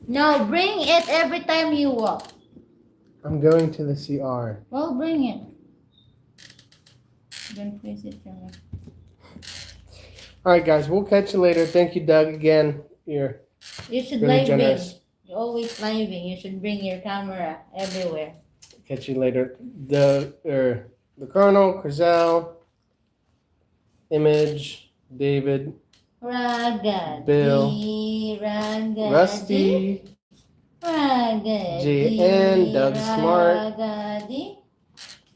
No, bring it every time you walk. I'm going to the CR. Well, bring it. Don't face it from me. All right, guys, we'll catch you later. Thank you, Doug, again. You're You should really live generous. You're always living. You should bring your camera everywhere. Catch you later. The Colonel, Crizel, Image, David, Ragadi, Bill, Ragadi, Rusty, Ragadi, JN, Doug Smart, Ragadi,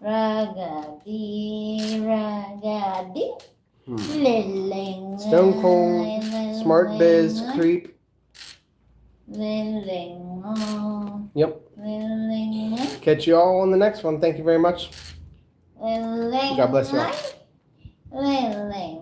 Ragadi, Ragadi, Liling, Stone Cold, Smart Biz, Creep. Liling, Yep. Liling, Catch you all on the next one. Thank you very much. Liling, God bless you all. Liling,